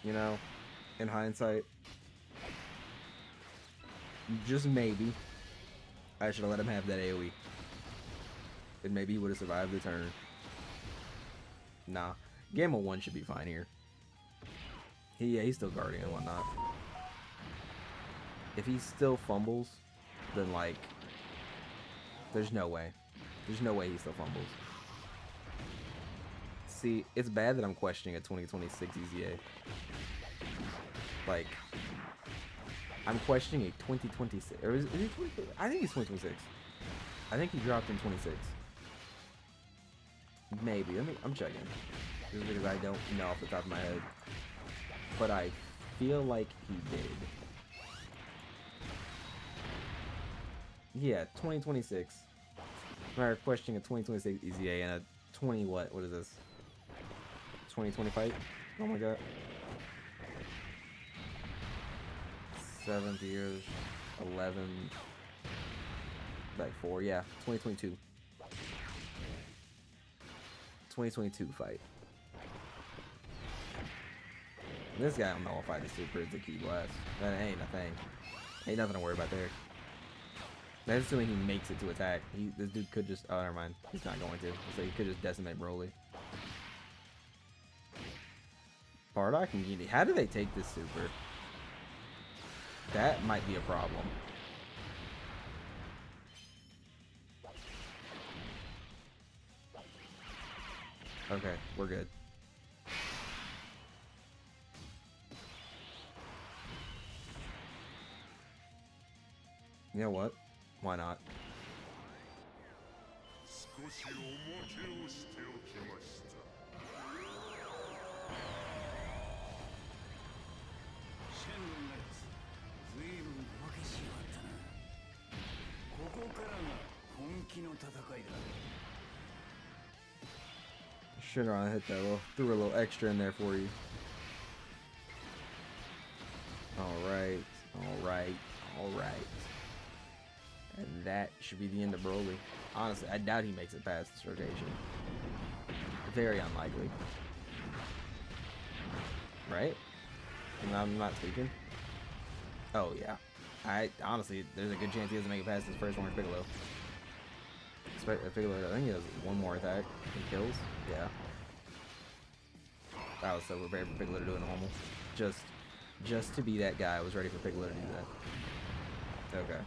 You know, in hindsight, just maybe, I should have let him have that AoE. And maybe he would have survived the turn. Nah, Gamma 1 should be fine here. Yeah, he's still guarding and whatnot. If he still fumbles, then like, there's no way. There's no way he still fumbles. See, it's bad that I'm questioning a 2026 EZA. Like, I'm questioning a 2026, or is it 20, I think he's 2026. I think he dropped in 26. Maybe, I'm checking. Just because I don't know off the top of my head. But I feel like he did. Yeah, 2026. We're questioning a 2026 EZA and a 20 what? What is this? 2020 fight? Oh my god. 7th years, 11, like 4, yeah, 2022. 2022 fight. This guy don't know if I just super is a key blast. That ain't a thing. Ain't nothing to worry about there. That's assuming he makes it to attack. This dude could just... Oh, never mind. He's not going to. So he could just decimate Broly. Bardock and Genie. How do they take this super? That might be a problem. Okay, we're good. You know what? Why not? Should have hit that little, threw a little extra in there for you. Alright, alright, alright. And that should be the end of Broly. Honestly, I doubt he makes it past this rotation. Very unlikely. Right? I'm not speaking. Oh, yeah. Honestly, there's a good chance he doesn't make it past his first one with Piccolo. Piccolo, I think he has one more attack and kills. Yeah. I was so prepared for Piccolo to do a normal. Just to be that guy, I was ready for Piccolo to do that. Okay.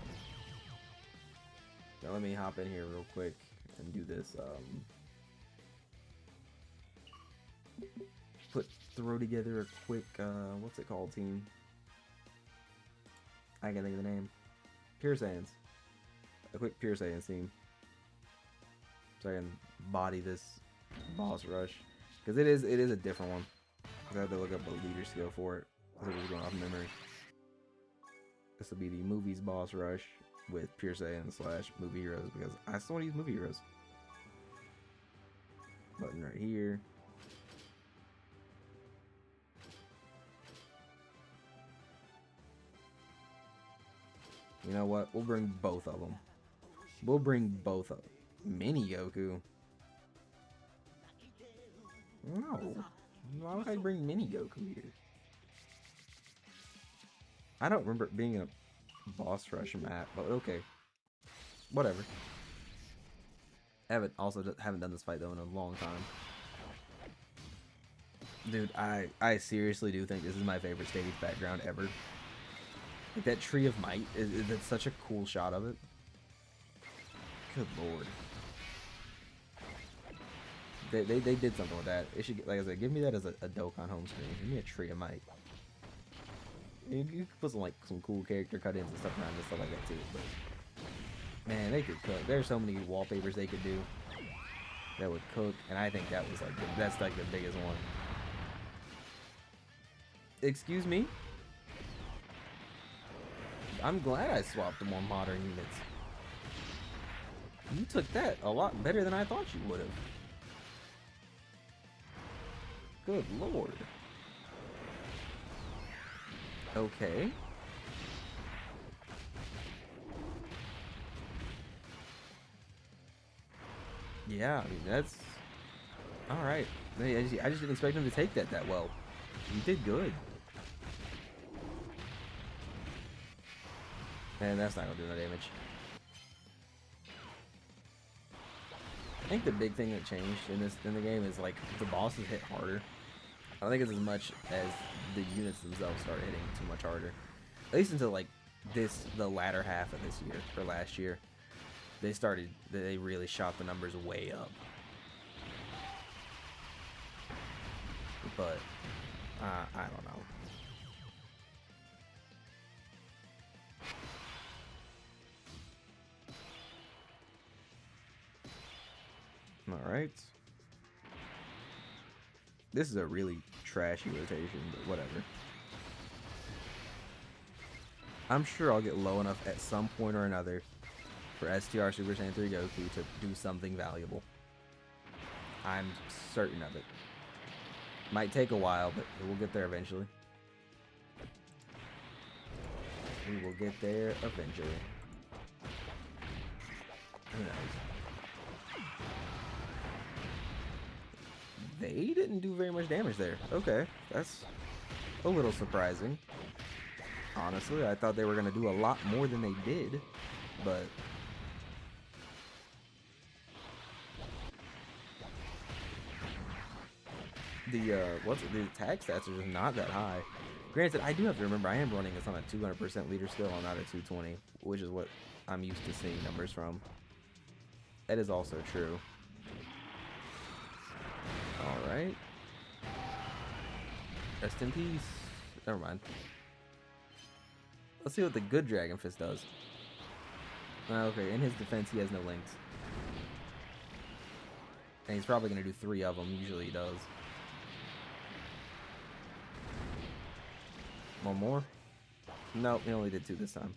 Now let me hop in here real quick and do this. Throw together a quick, what's it called, team? I can't think of the name. Pure Saiyans. A quick Pure Saiyans team. So I can body this boss rush. Because it is a different one. I have to look up a leader skill for it. I was going off memory. This will be the movies boss rush with Pure Saiyan / movie heroes, because I still want to use movie heroes. Button right here. You know what? We'll bring both of them. We'll bring both of them. Mini Goku. No. Why would I bring Mini Goku here? I don't remember it being a boss rush map, but okay. Whatever. Haven't done this fight though in a long time. Dude, I seriously do think this is my favorite stage background ever. Like that Tree of Might, it's such a cool shot of it. Good lord. They did something with that. It should, like I said, give me that as a Dokkan home screen. Give me a Tree of Might. You could put some cool character cut-ins and stuff around and stuff like that too. But man, they could cook. There's so many wallpapers they could do that would cook, and I think that was that's like the biggest one. Excuse me? I'm glad I swapped the more modern units. You took that a lot better than I thought you would have. Good lord. Okay. Yeah, I mean, that's... Alright. I just didn't expect him to take that well. He did good. And that's not gonna do no damage. I think the big thing that changed in the game is like the bosses hit harder. I don't think it's as much as the units themselves started hitting too much harder. At least until like the latter half of this year or last year. They really shot the numbers way up. But I don't know. Alright. This is a really trashy rotation, but whatever. I'm sure I'll get low enough at some point or another for STR Super Saiyan 3 Goku to do something valuable. I'm certain of it. Might take a while, but we'll get there eventually. We will get there eventually. Who knows? They didn't do very much damage there. Okay, that's a little surprising. Honestly, I thought they were gonna do a lot more than they did, but the the attack stats are just not that high. Granted, I do have to remember I am running this on a 200% leader skill and not a 220, which is what I'm used to seeing numbers from. That is also true. All right. Rest in peace. Never mind. Let's see what the good Dragon Fist does. Okay, in his defense, he has no links. And he's probably going to do 3 of them. Usually he does. One more? Nope, he only did 2 this time.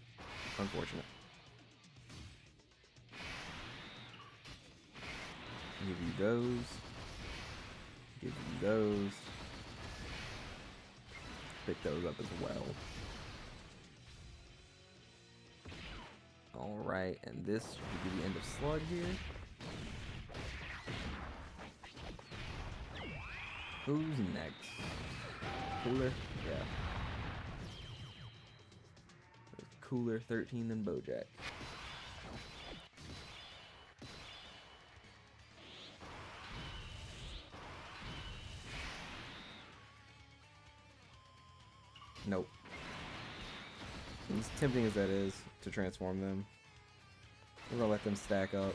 Unfortunate. Give you those. Give you those. Pick those up as well. Alright, and this should be the end of Slug here. Who's next? Cooler? Yeah. Cooler 13 than Bojack. Nope. As tempting as that is to transform them, we're gonna let them stack up.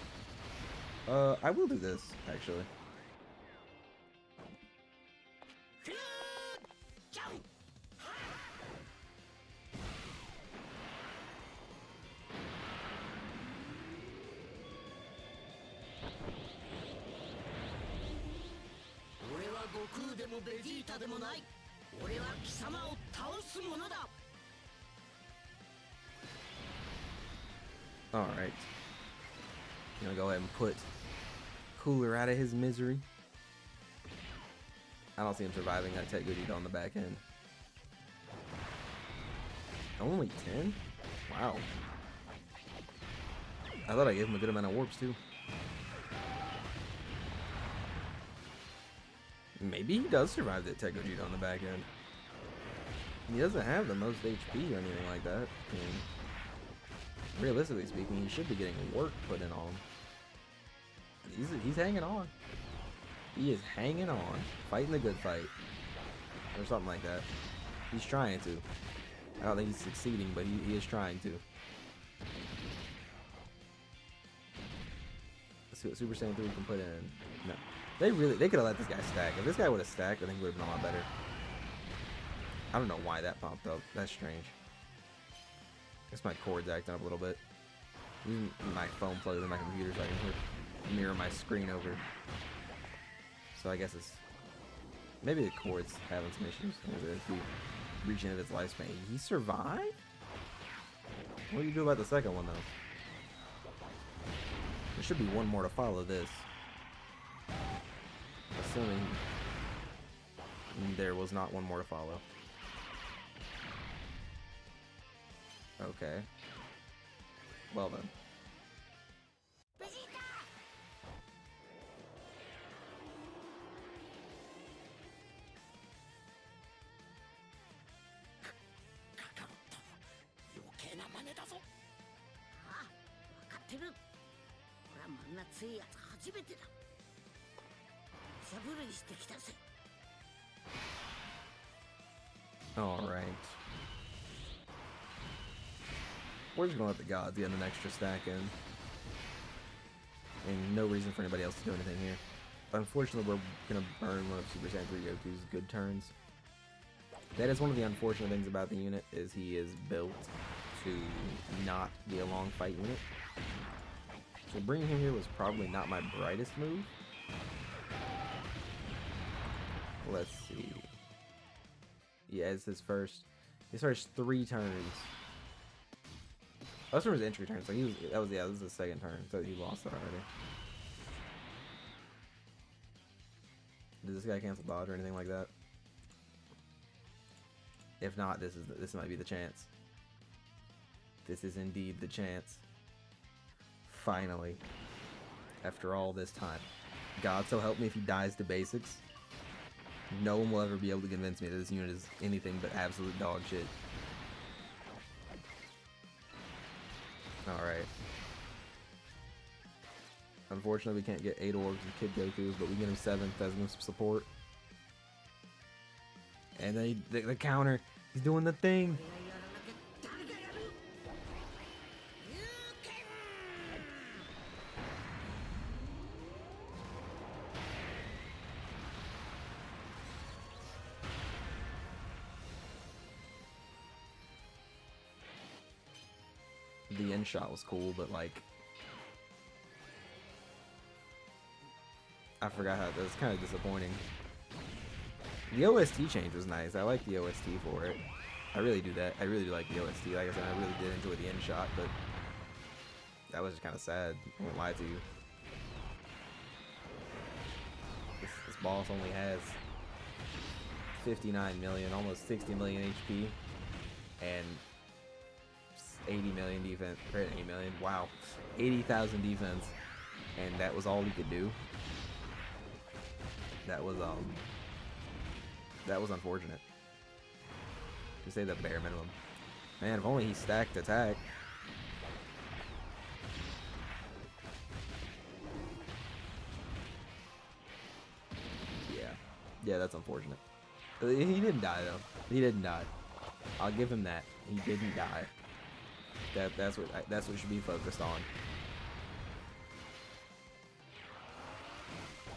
I will do this, actually. Alright. Gonna go ahead and put Cooler out of his misery. I don't see him surviving that Tech Gogeta on the back end. Only 10? Wow. I thought I gave him a good amount of warps too. Maybe he does survive that Tech Gogeta on the back end. He doesn't have the most HP or anything like that. I mean, realistically speaking, he should be getting work put in on him. He's hanging on. He is hanging on. Fighting the good fight. Or something like that. He's trying to. I don't think he's succeeding, but he is trying to. Let's see what Super Saiyan 3 can put in. No. They could have let this guy stack. If this guy would have stacked, I think it would have been a lot better. I don't know why that popped up. That's strange. I guess my cord's acting up a little bit. Using my phone plugged in my computer so I can mirror my screen over. So I guess it's... Maybe the cord's having some issues. Maybe reaching of its lifespan. He survived? What do you do about the second one, though? There should be one more to follow this. Assuming there was not one more to follow. Okay. Well then. Alright. We're just gonna let the gods get an extra stack in. And no reason for anybody else to do anything here. Unfortunately, we're gonna burn one of Super Saiyan 3 Goku's good turns. That is one of the unfortunate things about the unit, is he is built to not be a long fight unit. So bringing him here was probably not my brightest move. Let's see. Yeah, it's his first 3 turns. Those were his entry turns. Like this was his second turn, so he lost it already. Did this guy cancel dodge or anything like that? If not, this might be the chance. This is indeed the chance. Finally, after all this time, God so help me if he dies to basics, no one will ever be able to convince me that this unit is anything but absolute dog shit. Alright. Unfortunately, we can't get 8 orbs with Kid Goku, but we get him 7th as some support. And then the counter, he's doing the thing. The end shot was cool, but like, I forgot how that was kind of disappointing. The OST change was nice. I like the OST for it. I really do that. I really do like the OST. Like I said, I really did enjoy the end shot, but that was just kind of sad. I won't lie to you. This boss only has 59 million, almost 60 million HP, and 80 million defense. Or 80 million. Wow, 80,000 defense, and that was all he could do. That was unfortunate, to say the bare minimum. Man, if only he stacked attack. Yeah, that's unfortunate. He didn't die though. He didn't die. I'll give him that. He didn't die. That's what should be focused on.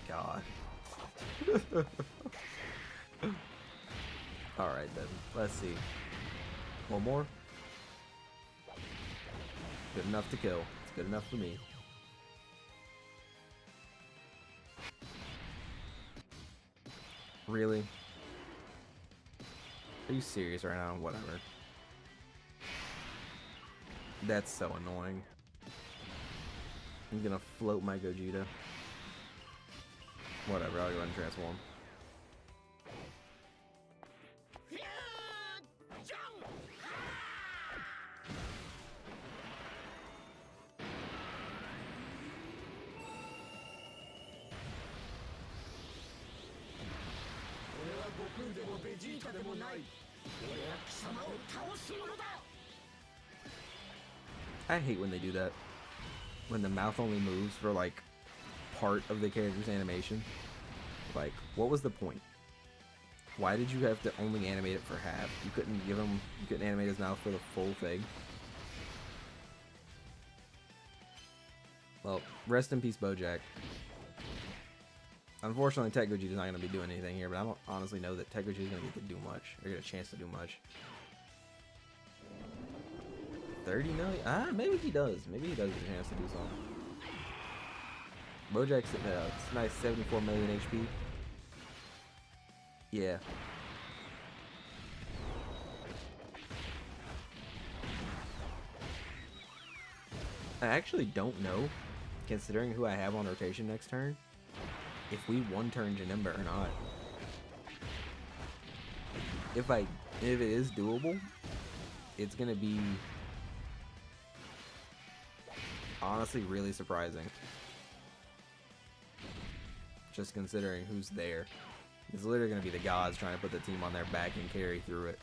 God. Alright then, let's see. One more? Good enough to kill. It's good enough for me. Really? Are you serious right now? Whatever. That's so annoying. I'm gonna float my Gogeta. Whatever, I'll go ahead and transform. I hate when they do that. When the mouth only moves for like part of the character's animation. Like, what was the point? Why did you have to only animate it for half? You couldn't animate his mouth for the full thing. Well, rest in peace, Bojack. Unfortunately, Tech Gogeta's not going to be doing anything here, but I don't honestly know that Tech Gogeta's going to get to do much, or get a chance to do much. 30 million? Ah, maybe he does. Maybe he does get a chance to do something. Bojack's it's nice, 74 million HP. Yeah. I actually don't know, considering who I have on rotation next turn, if we one-turn Janemba or not. If it is doable, it's gonna be honestly really surprising. Just considering who's there. It's literally gonna be the gods trying to put the team on their back and carry through it.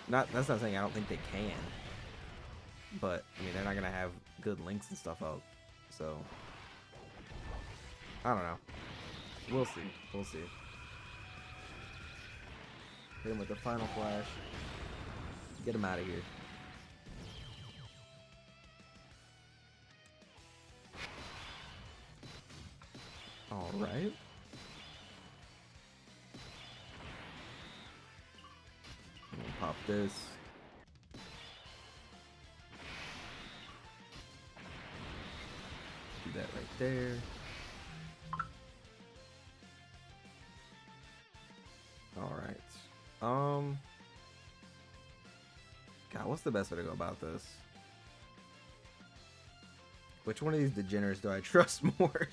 That's not saying I don't think they can. But, I mean, they're not gonna have good links and stuff up. So, I don't know. We'll see. We'll see. Hit him with the final flash. Get him out of here. Alright. Pop this. Do that right there. Alright. God, what's the best way to go about this? Which one of these degenerates do I trust more?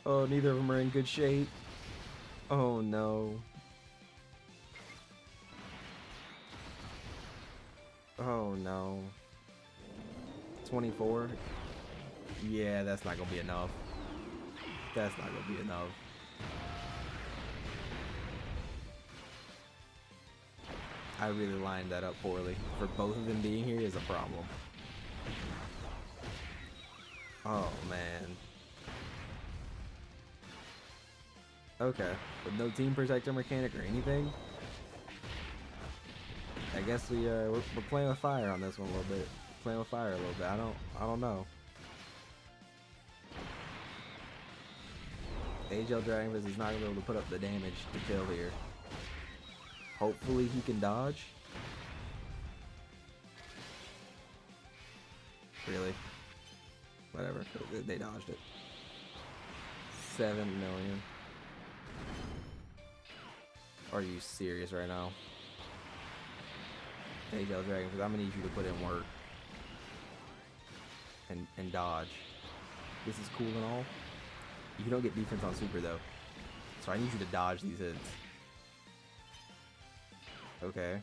Oh, neither of them are in good shape. Oh no. Oh no. 24? Yeah, that's not gonna be enough. That's not gonna be enough. I really lined that up poorly. For both of them being here is a problem. Oh, man. Okay. With no team protector mechanic or anything, I guess we're playing with fire on this one a little bit. Playing with fire a little bit. I don't know. AGL Dragonfist is not gonna be able to put up the damage to kill here. Hopefully he can dodge. Really? Whatever. They dodged it. 7 million. Are you serious right now? AGL Dragonfist, I'm gonna need you to put in work. And dodge. This is cool and all. You don't get defense on super though. So I need you to dodge these hits. Okay.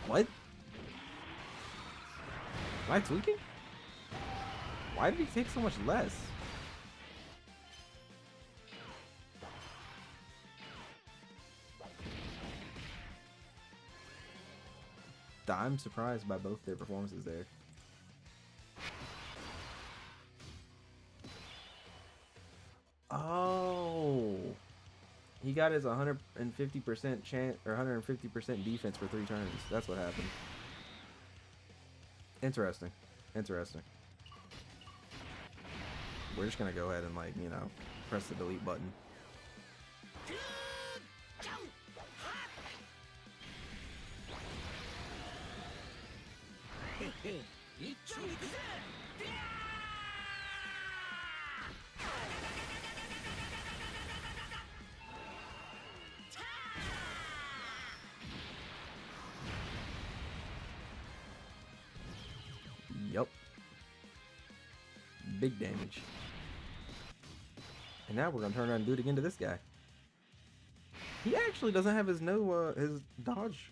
What? Am I tweaking? Why did he take so much less? I'm surprised by both their performances there. Oh, he got his 150% chance or 150% defense for 3 turns. That's what happened. Interesting. Interesting. We're just gonna go ahead and, like, you know, press the delete button. Yup. Big damage. And now we're gonna turn around and do it again to this guy. He actually doesn't have his his dodge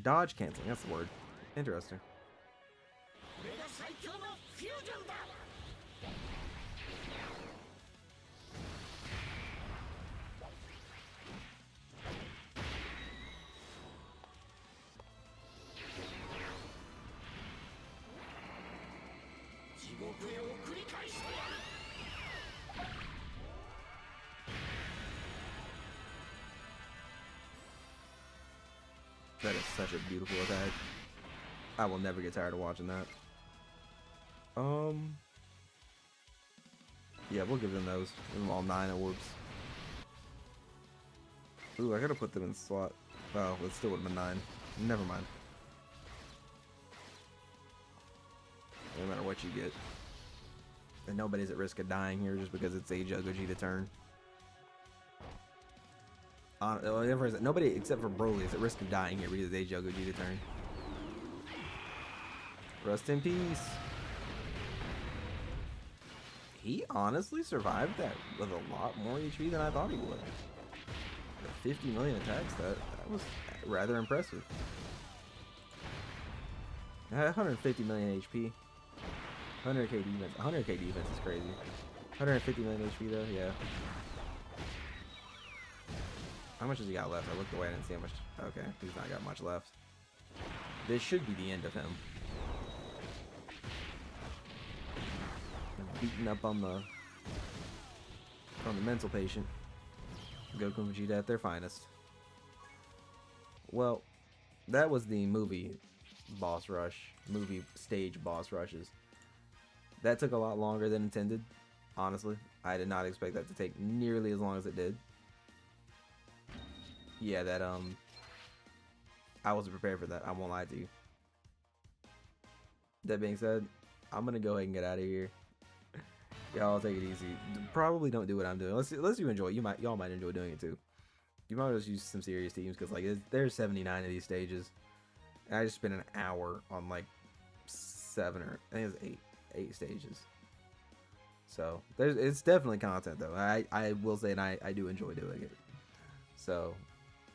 dodge canceling. That's the word. Interesting. That is such a beautiful attack. I will never get tired of watching that. Yeah, we'll give them those. Give them all 9 orbs. Ooh, I gotta put them in slot. Oh, it still would have been 9. Never mind. No matter what you get. And nobody's at risk of dying here just because it's AGL Gogeta turn. Nobody except for Broly is at risk of dying here because it's AGL Gogeta turn. Rest in peace. He honestly survived that with a lot more HP than I thought he would. The 50 million attacks, that was rather impressive. 150 million HP. 100k defense. 100k defense is crazy. 150 million HP though, yeah. How much has he got left? I looked away, I didn't see how much. Okay, he's not got much left. This should be the end of him. Beating up on the mental patient. Goku and Vegeta at their finest. Well, that was the movie boss rush. Movie stage boss rushes. That took a lot longer than intended, honestly. I did not expect that to take nearly as long as it did. Yeah, that, I wasn't prepared for that. I won't lie to you. That being said, I'm gonna go ahead and get out of here. Y'all take it easy. Probably don't do what I'm doing. Unless you enjoy it. Y'all might enjoy doing it too. You might just use some serious teams because, like, there's 79 of these stages. And I just spent an hour on, like, 7 or I think it's 8 stages. So it's definitely content though. I will say, and I do enjoy doing it. So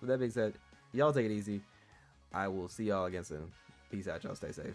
with that being said, y'all take it easy. I will see y'all again soon. Peace out, y'all. Stay safe.